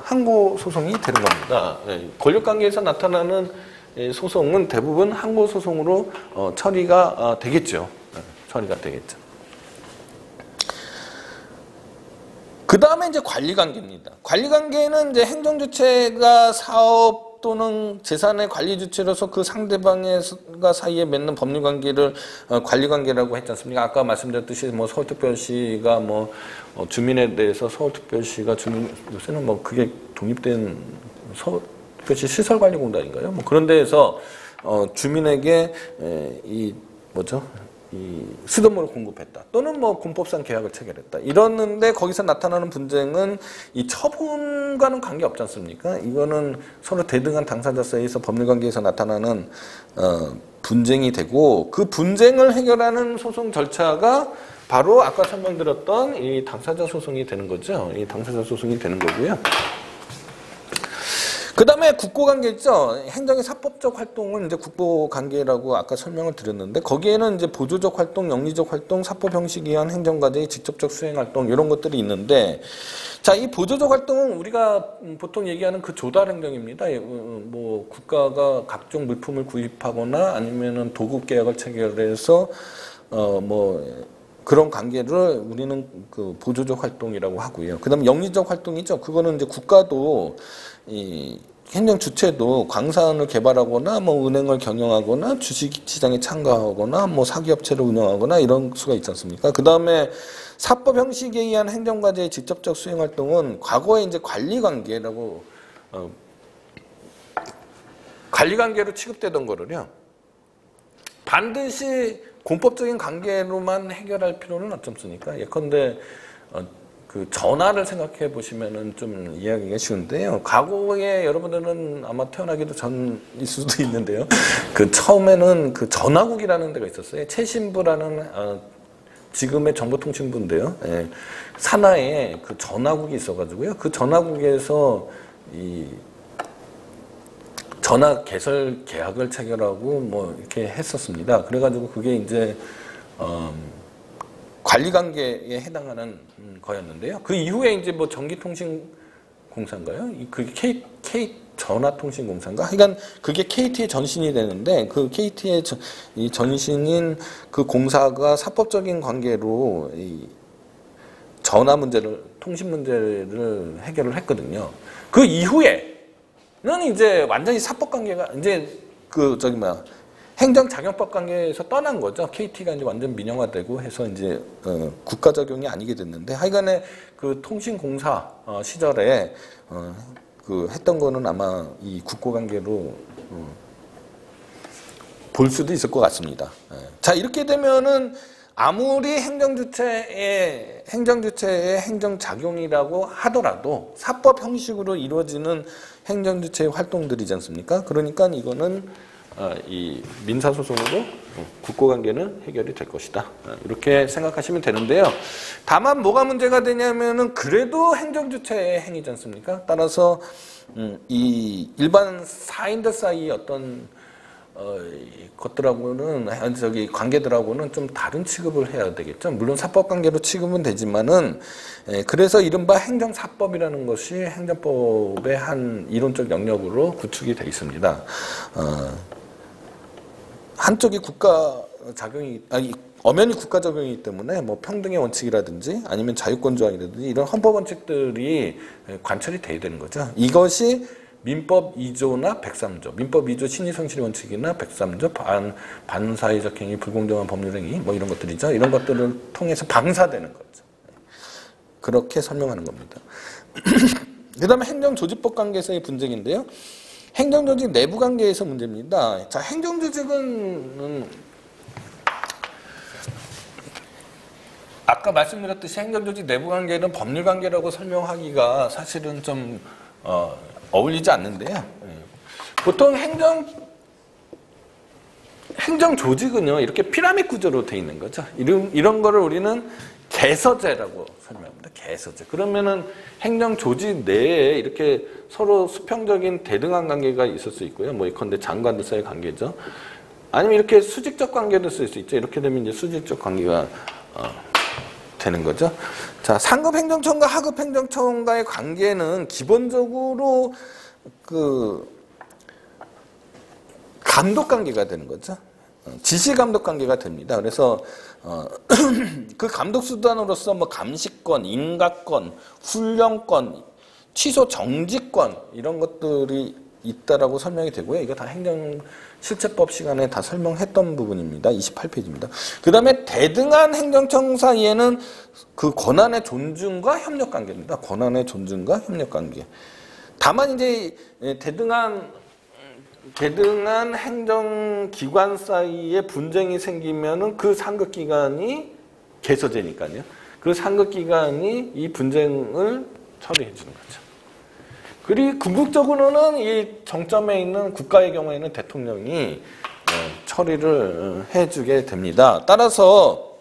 항고소송이 되는 겁니다. 권력관계에서 나타나는 소송은 대부분 항고소송으로 처리가 되겠죠. 그 다음에 이제 관리관계입니다. 관리관계는 이제 행정주체가 사업 민법 또는 재산의 관리 주체로서 그 상대방과 사이에 맺는 법률 관계를 관리 관계라고 했지 않습니까? 아까 말씀드렸듯이 뭐 서울특별시가 뭐 주민에 대해서 서울특별시가 주민 요새는 뭐 그게 독립된 서울특별시 시설관리공단인가요? 뭐 그런 데에서 주민에게 이 뭐죠? 이 수돗물을 공급했다 또는 뭐 군법상 계약을 체결했다 이러는데 거기서 나타나는 분쟁은 이 처분과는 관계 없지 않습니까? 이거는 서로 대등한 당사자 사이에서 법률관계에서 나타나는 분쟁이 되고 그 분쟁을 해결하는 소송 절차가 바로 아까 설명드렸던 이 당사자 소송이 되는 거죠. 이 당사자 소송이 되는 거고요. 그 다음에 국고관계 있죠. 행정의 사법적 활동을 이제 국고관계라고 아까 설명을 드렸는데 거기에는 이제 보조적 활동, 영리적 활동, 사법 형식에 의한 행정과제의 직접적 수행 활동 이런 것들이 있는데 자, 이 보조적 활동은 우리가 보통 얘기하는 그 조달 행정입니다. 뭐 국가가 각종 물품을 구입하거나 아니면은 도급 계약을 체결해서 뭐 그런 관계를 우리는 그 보조적 활동이라고 하고요. 그다음에 영리적 활동이죠. 그거는 이제 국가도 이 행정 주체도 광산을 개발하거나 뭐 은행을 경영하거나 주식 시장에 참가하거나 뭐 사기업체를 운영하거나 이런 수가 있지 않습니까? 그다음에 사법 형식에 의한 행정 과제의 직접적 수행 활동은 과거에 이제 관리 관계라고 관리 관계로 취급되던 거를요. 반드시 공법적인 관계로만 해결할 필요는 없습니까? 예컨대 그 전화를 생각해 보시면은 좀 이해하기가 쉬운데요. 과거에 여러분들은 아마 태어나기도 전일 수도 있는데요. 그 처음에는 그 전화국이라는 데가 있었어요. 최신부라는 지금의 정보통신부인데요. 예. 산하에 그 전화국이 있어가지고요. 그 전화국에서 이 전화 개설 계약을 체결하고 뭐 이렇게 했었습니다. 그래가지고 그게 이제 관리관계에 해당하는 거였는데요. 그 이후에 이제 뭐 전기통신공사인가요? 그게 K 전화통신공사인가? 그러니까 그게 KT의 전신이 되는데 그 KT의 이 전신인 그 공사가 사법적인 관계로 이 전화 문제를 통신 문제를 해결을 했거든요. 그 이후에는 이제 완전히 사법 관계가 이제 그 저기 뭐야 행정작용법 관계에서 떠난 거죠. KT가 이제 완전 민영화되고 해서 이제 국가 적용이 아니게 됐는데 하여간에 그 통신공사 시절에 그 했던 거는 아마 이 국고 관계로 볼 수도 있을 것 같습니다. 자, 이렇게 되면은 아무리 행정주체의 행정작용이라고 하더라도 사법 형식으로 이루어지는 행정주체의 활동들이지 않습니까? 그러니까 이거는 이 민사소송으로 국고관계는 해결이 될 것이다. 이렇게 생각하시면 되는데요. 다만 뭐가 문제가 되냐면은 그래도 행정주체의 행위지 않습니까? 따라서 이 일반 사인들 사이 어떤 것들하고는 관계들하고는 좀 다른 취급을 해야 되겠죠. 물론 사법관계로 취급은 되지만은 그래서 이른바 행정사법이라는 것이 행정법의 한 이론적 영역으로 구축이 되어 있습니다. 한쪽이 국가 작용이 엄연히 국가 적용이기 때문에 뭐 평등의 원칙이라든지 아니면 자유권 조항이라든지 이런 헌법 원칙들이 관철이 돼야 되는 거죠. 이것이 민법 2조나 103조, 민법 2조 신의성실의 원칙이나 103조 반사회적 행위, 불공정한 법률 행위 뭐 이런 것들이죠. 이런 것들을 통해서 방사되는 거죠. 그렇게 설명하는 겁니다. 그 다음에 행정조직법 관계에서의 분쟁인데요. 행정조직 내부 관계에서 문제입니다. 자, 행정조직은 아까 말씀드렸듯이 행정조직 내부 관계는 법률 관계라고 설명하기가 사실은 좀 어울리지 않는데요. 보통 행정조직은요, 이렇게 피라미드 구조로 되어 있는 거죠. 이런 거를 우리는 개서제라고 설명합니다. 개서제. 그러면은 행정조직 내에 이렇게 서로 수평적인 대등한 관계가 있을 수 있고요. 뭐 예컨대 장관들 사이의 관계죠. 아니면 이렇게 수직적 관계도 쓸 수 있죠. 이렇게 되면 이제 수직적 관계가 되는 거죠. 자, 상급 행정처과 하급 행정처과의 관계는 기본적으로 그 감독 관계가 되는 거죠. 지시 감독 관계가 됩니다. 그래서 그 감독 수단으로서 뭐 감시권, 인가권, 훈련권, 취소 정지권 이런 것들이 있다라고 설명이 되고요. 이거 다 행정실체법 시간에 다 설명했던 부분입니다. 28페이지입니다. 그 다음에 대등한 행정청 사이에는 그 권한의 존중과 협력 관계입니다. 권한의 존중과 협력 관계. 다만 이제 대등한 행정기관 사이에 분쟁이 생기면은 그 상급기관이 개서제니까요. 그 상급기관이 이 분쟁을 처리해 주는 거죠. 그리고 궁극적으로는 이 정점에 있는 국가의 경우에는 대통령이 처리를 해주게 됩니다. 따라서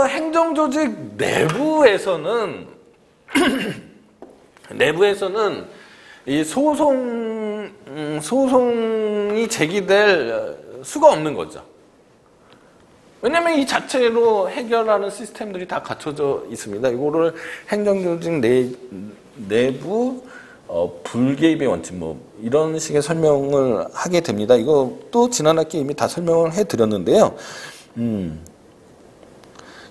행정조직 내부에서는 이 소송이 제기될 수가 없는 거죠. 왜냐하면 이 자체로 해결하는 시스템들이 다 갖춰져 있습니다. 이거를 행정조직 내부 불개입의 원칙 뭐 이런 식의 설명을 하게 됩니다. 이것도 지난 학기에 이미 다 설명을 해드렸는데요.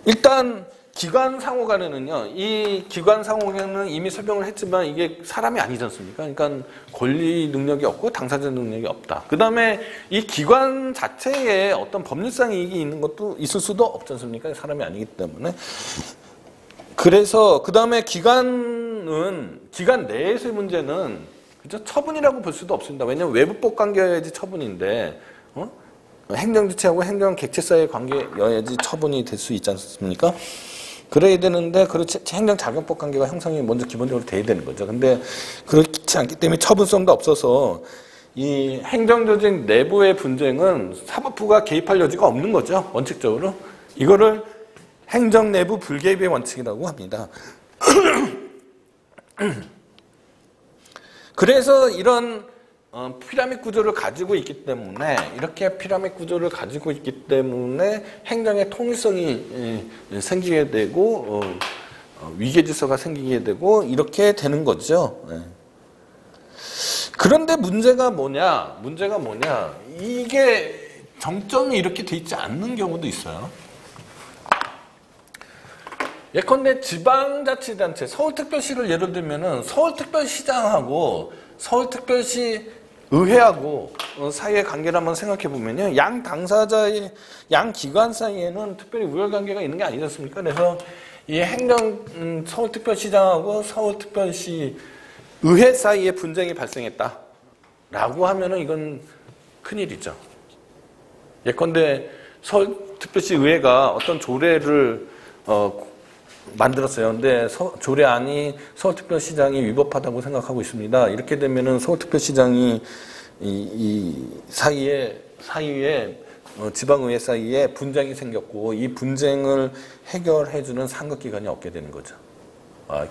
일단 기관 상호 간에는요. 이 기관 상호 간에는 이미 설명을 했지만 이게 사람이 아니지 않습니까? 그러니까 권리 능력이 없고 당사자 능력이 없다. 그 다음에 이 기관 자체에 어떤 법률상 이익이 있는 것도 있을 수도 없지 않습니까? 사람이 아니기 때문에. 그래서 그 다음에 기관 내에서의 문제는 그죠? 처분이라고 볼 수도 없습니다. 왜냐하면 외부법 관계여야지 처분인데 행정주체하고 행정객체 사이의 관계여야지 처분이 될 수 있지 않습니까? 그래야 되는데 그렇지 행정자격법 관계가 형성이 먼저 기본적으로 돼야 되는 거죠. 근데 그렇지 않기 때문에 처분성도 없어서 이 행정조직 내부의 분쟁은 사법부가 개입할 여지가 없는 거죠. 원칙적으로. 이거를 행정 내부 불개입의 원칙이라고 합니다. 그래서 이런 피라미드 구조를 가지고 있기 때문에 이렇게 피라미드 구조를 가지고 있기 때문에 행정의 통일성이 생기게 되고 위계 질서가 생기게 되고 이렇게 되는 거죠. 그런데 문제가 뭐냐? 이게 정점이 이렇게 돼 있지 않는 경우도 있어요. 예컨대 지방자치단체, 서울특별시를 예를 들면은 서울특별시장하고 서울특별시 의회하고 사이의 관계를 한번 생각해 보면요. 양 당사자의, 양 기관 사이에는 특별히 우열관계가 있는 게 아니지 않습니까? 그래서 이 서울특별시장하고 서울특별시 의회 사이에 분쟁이 발생했다. 라고 하면은 이건 큰일이죠. 예컨대 서울특별시 의회가 어떤 조례를 만들었어요. 근데 조례안이 서울특별시장이 위법하다고 생각하고 있습니다. 이렇게 되면은 서울특별시장이 이 사이에 지방의회 사이에 분쟁이 생겼고 이 분쟁을 해결해주는 상급기관이 없게 되는 거죠.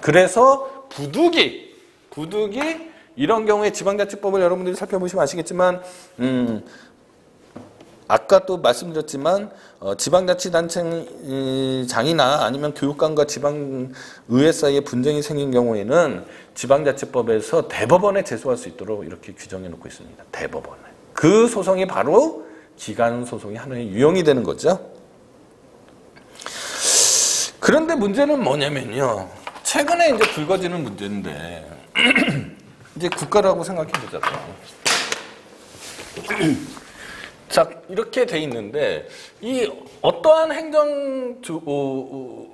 그래서 부득이 이런 경우에 지방자치법을 여러분들이 살펴보시면 아시겠지만 아까 또 말씀드렸지만 지방자치단체장이나 아니면 교육감과 지방의회 사이에 분쟁이 생긴 경우에는 지방자치법에서 대법원에 제소할 수 있도록 이렇게 규정해 놓고 있습니다. 대법원에. 그 소송이 바로 기간소송이 하나의 유형이 되는 거죠. 그런데 문제는 뭐냐면요. 최근에 이제 불거지는 문제인데 이제 국가라고 생각해 보자고요. 자, 이렇게 돼 있는데 이 어떠한 행정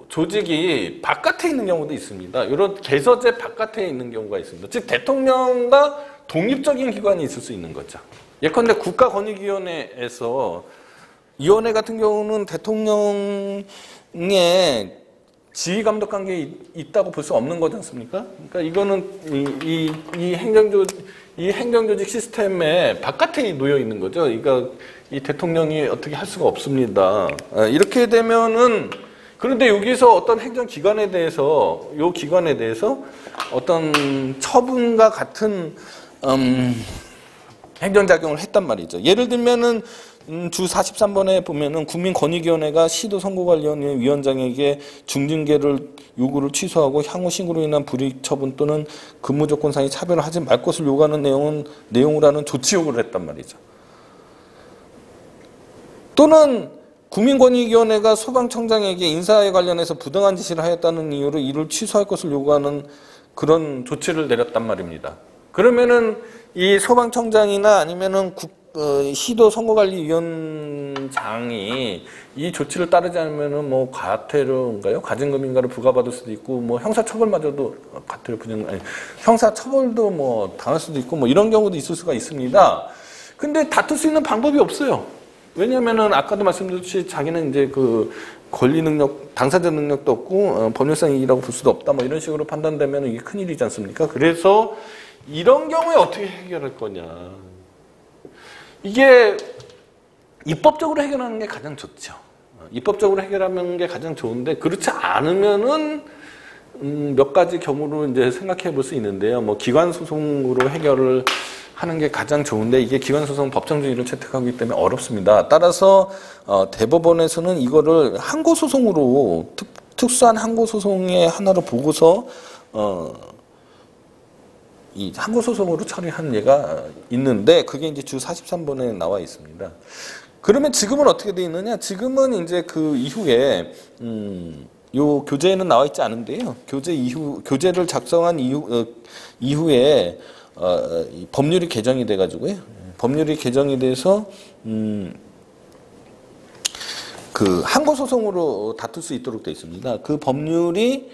조직이 바깥에 있는 경우도 있습니다. 이런 개서제 바깥에 있는 경우가 있습니다. 즉 대통령과 독립적인 기관이 있을 수 있는 거죠. 예컨대 국가권익위원회에서 위원회 같은 경우는 대통령의 지휘감독 관계에 있다고 볼 수 없는 거지 않습니까? 그러니까 이거는 이 행정조직 시스템의 바깥에 놓여 있는 거죠. 그러니까 이 대통령이 어떻게 할 수가 없습니다. 이렇게 되면은 그런데 여기서 어떤 행정기관에 대해서 요 기관에 대해서 어떤 처분과 같은 행정작용을 했단 말이죠. 예를 들면은 주 43번에 보면은 국민권익위원회가 시도선거관리위원회 위원장에게 중징계를 요구를 취소하고 향후 신고로 인한 불이익 처분 또는 근무 조건상의 차별을 하지 말 것을 요구하는 내용으로 하는 조치 요구를 했단 말이죠. 또는 국민권익위원회가 소방청장에게 인사에 관련해서 부당한 지시를 하였다는 이유로 이를 취소할 것을 요구하는 그런 조치를 내렸단 말입니다. 그러면은 이 소방청장이나 아니면은 시도 선거관리위원장이 이 조치를 따르지 않으면은 뭐 과태료인가요? 과징금인가를 부과받을 수도 있고 뭐 형사처벌마저도 과태료 부정 아니 형사처벌도 뭐 당할 수도 있고 뭐 이런 경우도 있을 수가 있습니다. 근데 다툴 수 있는 방법이 없어요. 왜냐면은 아까도 말씀드렸듯이 자기는 이제 그 권리 능력, 당사자 능력도 없고 법률상 이익이라고 볼 수도 없다 뭐 이런 식으로 판단되면 이게 큰일이지 않습니까? 그래서 이런 경우에 어떻게 해결할 거냐. 이게 입법적으로 해결하는 게 가장 좋죠. 입법적으로 해결하는 게 가장 좋은데 그렇지 않으면은 몇 가지 경우로 이제 생각해 볼 수 있는데요. 뭐 기관 소송으로 해결을 하는 게 가장 좋은데 이게 기관 소송 법정주의를 채택하기 때문에 어렵습니다. 따라서 대법원에서는 이거를 항고 소송으로 특수한 항고 소송의 하나로 보고서 이 항고 소송으로 처리한 예가 있는데 그게 이제 주 43번에 나와 있습니다. 그러면 지금은 어떻게 돼 있느냐? 지금은 이제 그 이후에 요 교재에는 나와 있지 않은데요. 교재를 작성한 이후에 이 법률이 개정이 돼 가지고요. 법률이 개정이 돼서 그 항고 소송으로 다툴 수 있도록 돼 있습니다. 그 법률이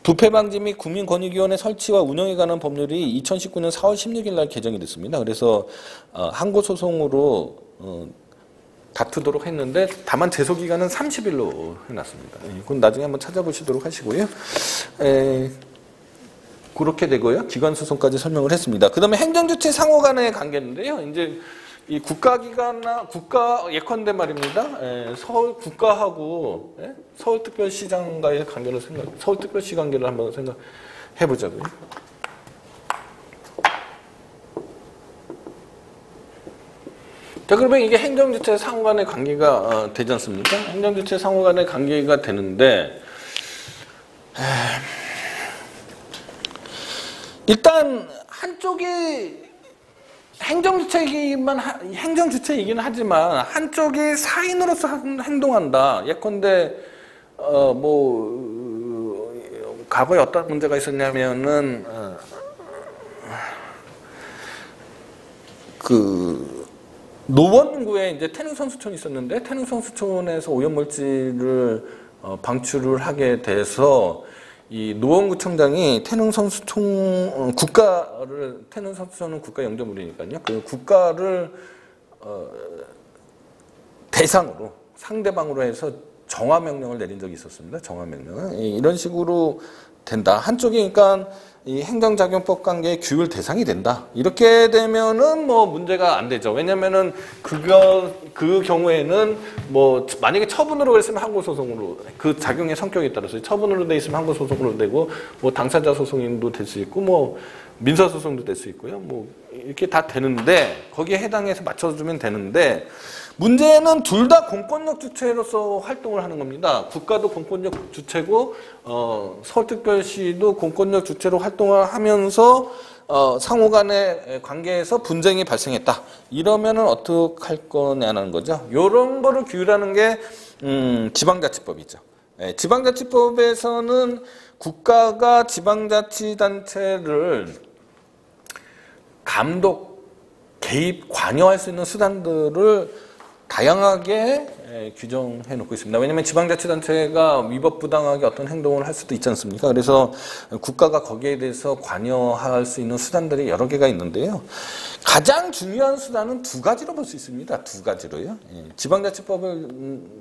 부패 방지 및 국민권익위원회 설치와 운영에 관한 법률이 2019년 4월 16일 날 개정이 됐습니다. 그래서 항고 소송으로 다투도록 했는데 다만 제소 기간은 30일로 해놨습니다. 이건 나중에 한번 찾아보시도록 하시고요. 그렇게 되고요. 기관 소송까지 설명을 했습니다. 그다음에 행정주체 상호 간의 관계인데요. 이제 이 국가기관이나 국가 예컨대 말입니다. 서울 국가하고 서울특별시장과의 관계를 서울특별시 관계를 한번 생각해 보자고요. 자, 그러면 이게 행정주체 상호 간의 관계가 되지 않습니까? 행정주체 상호 간의 관계가 되는데 일단 한쪽이 행정주체이긴 하지만 한쪽이 사인으로서 행동한다. 예컨대 과거에 어떤 문제가 있었냐면은 그 노원구에 이제 태릉선수촌이 있었는데 태릉선수촌에서 오염물질을 방출을 하게 돼서 이 노원구청장이 태릉선수촌은 국가 영재물이니까요. 그 국가를 대상으로 상대방으로 해서 정화 명령을 내린 적이 있었습니다. 정화 명령은 이런 식으로 된다. 한쪽이 그러니까 이 행정작용법 관계의 규율 대상이 된다. 이렇게 되면은 뭐 문제가 안 되죠. 왜냐면은 그 경우에는 뭐 만약에 처분으로 했으면 항고소송으로 그 작용의 성격에 따라서 처분으로 돼 있으면 항고소송으로 되고 뭐 당사자 소송도 될 수 있고 뭐 민사소송도 될 수 있고요. 뭐 이렇게 다 되는데 거기에 해당해서 맞춰주면 되는데 문제는 둘 다 공권력 주체로서 활동을 하는 겁니다. 국가도 공권력 주체고 서울특별시도 공권력 주체로 활동을 하면서 상호 간의 관계에서 분쟁이 발생했다. 이러면은 어떻게 할 거냐는 거죠. 이런 거를 규율하는 게 지방자치법이죠. 지방자치법에서는 국가가 지방자치단체를 감독, 개입, 관여할 수 있는 수단들을 다양하게 규정해 놓고 있습니다. 왜냐하면 지방자치단체가 위법부당하게 어떤 행동을 할 수도 있지 않습니까? 그래서 국가가 거기에 대해서 관여할 수 있는 수단들이 여러 개가 있는데요. 가장 중요한 수단은 두 가지로 볼 수 있습니다. 두 가지로요. 지방자치법을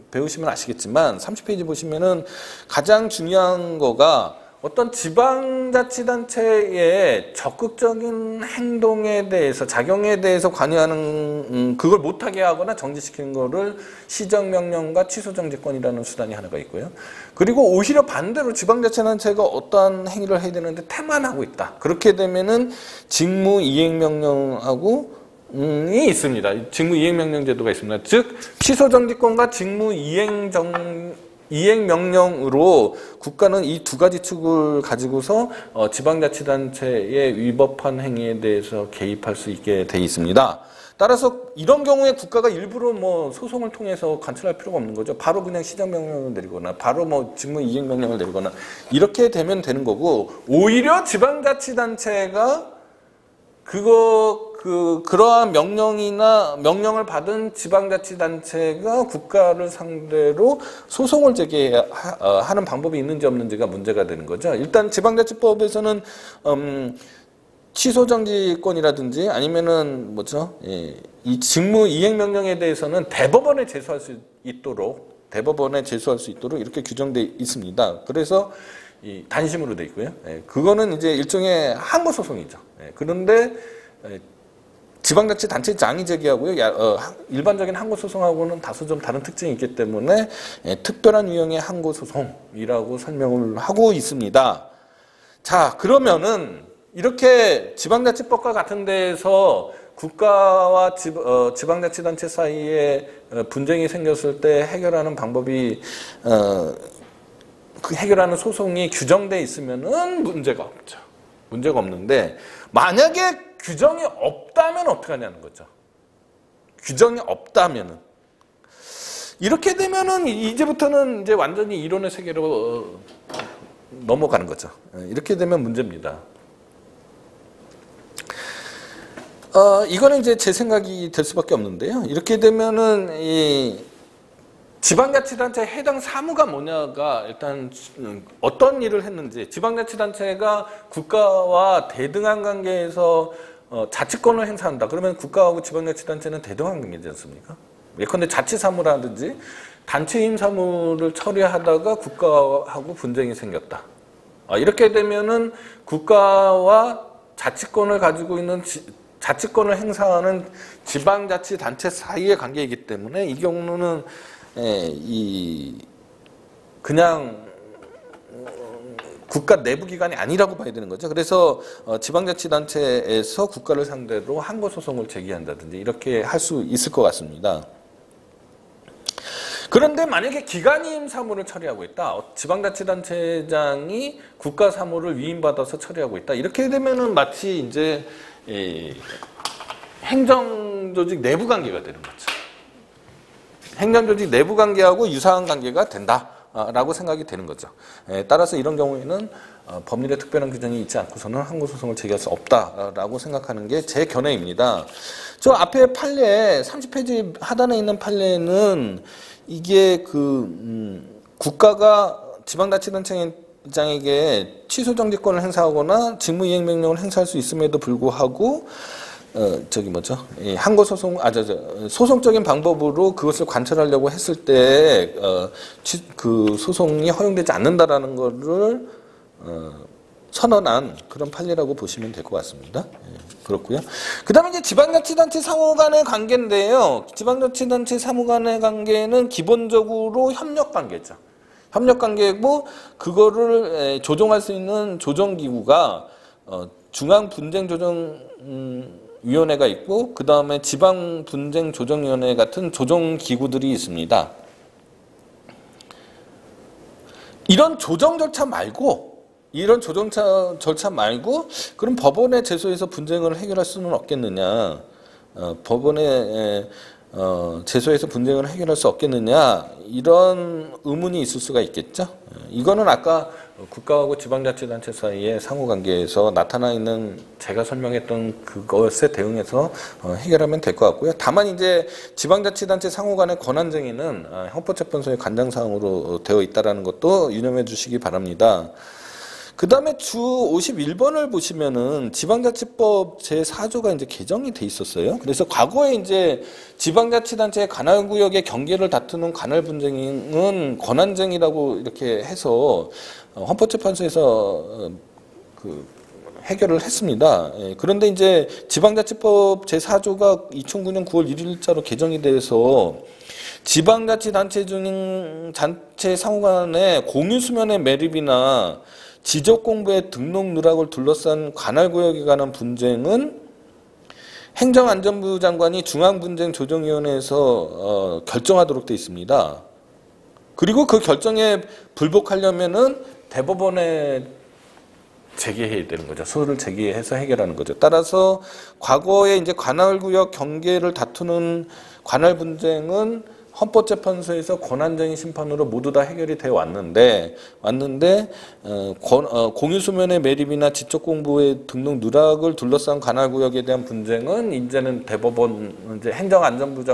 배우시면 아시겠지만 30페이지 보시면은 가장 중요한 거가 어떤 지방자치단체의 적극적인 행동에 대해서 작용에 대해서 관여하는 그걸 못하게 하거나 정지시키는 거를 시정명령과 취소정지권이라는 수단이 하나가 있고요. 그리고 오히려 반대로 지방자치단체가 어떠한 행위를 해야 되는데 태만하고 있다. 그렇게 되면은 직무이행명령하고 이 있습니다. 직무이행명령 제도가 있습니다. 즉 취소정지권과 이행명령으로 국가는 이 두 가지 축을 가지고서 지방자치단체의 위법한 행위에 대해서 개입할 수 있게 돼 있습니다. 따라서 이런 경우에 국가가 일부러 뭐 소송을 통해서 관철할 필요가 없는 거죠. 바로 그냥 시정명령을 내리거나 바로 뭐 직무이행명령을 내리거나 이렇게 되면 되는 거고, 오히려 지방자치단체가 그러한 명령을 받은 지방자치단체가 국가를 상대로 소송을 제기하는 방법이 있는지 없는지가 문제가 되는 거죠. 일단 지방자치법에서는 취소정지권이라든지 아니면은 뭐죠? 이 직무 이행 명령에 대해서는 대법원에 제소할 수 있도록 이렇게 규정돼 있습니다. 그래서 이 단심으로 돼 있고요. 그거는 이제 일종의 항고 소송이죠. 그런데 지방자치단체장이 제기하고요. 일반적인 항고 소송하고는 다소 좀 다른 특징이 있기 때문에 특별한 유형의 항고 소송이라고 설명을 하고 있습니다. 자, 그러면은 이렇게 지방자치법과 같은 데에서 국가와 지방자치단체 사이에 분쟁이 생겼을 때 해결하는 방법이 그 해결하는 소송이 규정돼 있으면은 문제가 없죠. 문제가 없는데 만약에 규정이 없다면 어떻게 하냐는 거죠. 규정이 없다면은 이렇게 되면은 이제부터는 이제 완전히 이론의 세계로 넘어가는 거죠. 이렇게 되면 문제입니다. 이거는 이제 제 생각이 될 수밖에 없는데요. 이렇게 되면은 이 지방자치단체 해당 사무가 뭐냐가 일단 어떤 일을 했는지, 지방자치단체가 국가와 대등한 관계에서 자치권을 행사한다. 그러면 국가하고 지방자치단체는 대등한 관계지 않습니까? 예컨대 자치사무라든지 단체임 사무를 처리하다가 국가하고 분쟁이 생겼다. 이렇게 되면은 국가와 자치권을 가지고 있는 자치권을 행사하는 지방자치단체 사이의 관계이기 때문에 이 경우는 그냥 국가 내부기관이 아니라고 봐야 되는 거죠. 그래서 지방자치단체에서 국가를 상대로 항고소송을 제기한다든지 이렇게 할 수 있을 것 같습니다. 그런데 만약에 기관이임 사무를 처리하고 있다. 지방자치단체장이 국가 사무를 위임받아서 처리하고 있다. 이렇게 되면은 마치 이제 행정조직 내부 관계가 되는 거죠. 행정조직 내부 관계하고 유사한 관계가 된다라고 생각이 되는 거죠. 따라서 이런 경우에는 법률에 특별한 규정이 있지 않고서는 항고소송을 제기할 수 없다라고 생각하는 게 제 견해입니다. 저 앞에 판례 30페이지 하단에 있는 판례는 이게 국가가 지방자치단체장에게 취소정지권을 행사하거나 직무이행명령을 행사할 수 있음에도 불구하고 소송적인 방법으로 그것을 관철하려고 했을 때 그 소송이 허용되지 않는다라는 것을 선언한 그런 판례라고 보시면 될 것 같습니다. 그렇고요. 그 다음에 이제 지방자치단체 상호 간의 관계인데요. 지방자치단체 상호 간의 관계는 기본적으로 협력관계죠. 협력관계고 그거를 조정할 수 있는 조정기구가 중앙분쟁조정위원회가 있고 그 다음에 지방분쟁조정위원회 같은 조정기구들이 있습니다. 이런 조정 절차 말고 그럼 법원에 제소해서 분쟁을 해결할 수는 없겠느냐? 법원에 제소해서 분쟁을 해결할 수 없겠느냐? 이런 의문이 있을 수가 있겠죠. 이거는 아까 국가하고 지방자치단체 사이의 상호관계에서 나타나 있는 제가 설명했던 그것에 대응해서 해결하면 될 것 같고요. 다만 이제 지방자치단체 상호 간의 권한쟁의는 형법재판소의 관장사항으로 되어 있다는 것도 유념해 주시기 바랍니다. 그 다음에 주 51번을 보시면은 지방자치법 제4조가 이제 개정이 돼 있었어요. 그래서 과거에 이제 지방자치단체의 관할구역의 경계를 다투는 관할 분쟁은 권한쟁의라고 이렇게 해서 헌법재판소에서 해결을 했습니다. 그런데 이제 지방자치법 제4조가 2009년 9월 1일자로 개정이 돼서 지방자치단체 중 단체 상호 간의 공유수면의 매립이나 지적공부의 등록 누락을 둘러싼 관할구역에 관한 분쟁은 행정안전부 장관이 중앙분쟁조정위원회에서 결정하도록 되어 있습니다. 그리고 그 결정에 불복하려면은 대법원에 제기해야 되는 거죠. 소를 제기해서 해결하는 거죠. 따라서 과거에 이제 관할구역 경계를 다투는 관할 분쟁은 헌법재판소에서 권한쟁의 심판으로 모두 다 해결이 되어 왔는데 공유수면의 매립이나 지적공부의 등록 누락을 둘러싼 관할구역에 대한 분쟁은 이제는 대법원 이제 행정안전부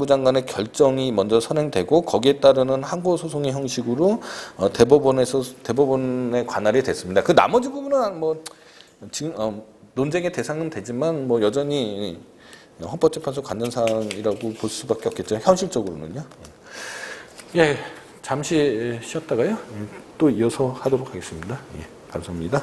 장관의 결정이 먼저 선행되고 거기에 따르는 항고소송의 형식으로 대법원의 관할이 됐습니다. 그 나머지 부분은 뭐 지금 논쟁의 대상은 되지만 뭐 여전히 헌법재판소 관련 사항이라고 볼 수밖에 없겠죠. 현실적으로는요. 예, 잠시 쉬었다가요. 또 이어서 하도록 하겠습니다. 예, 감사합니다.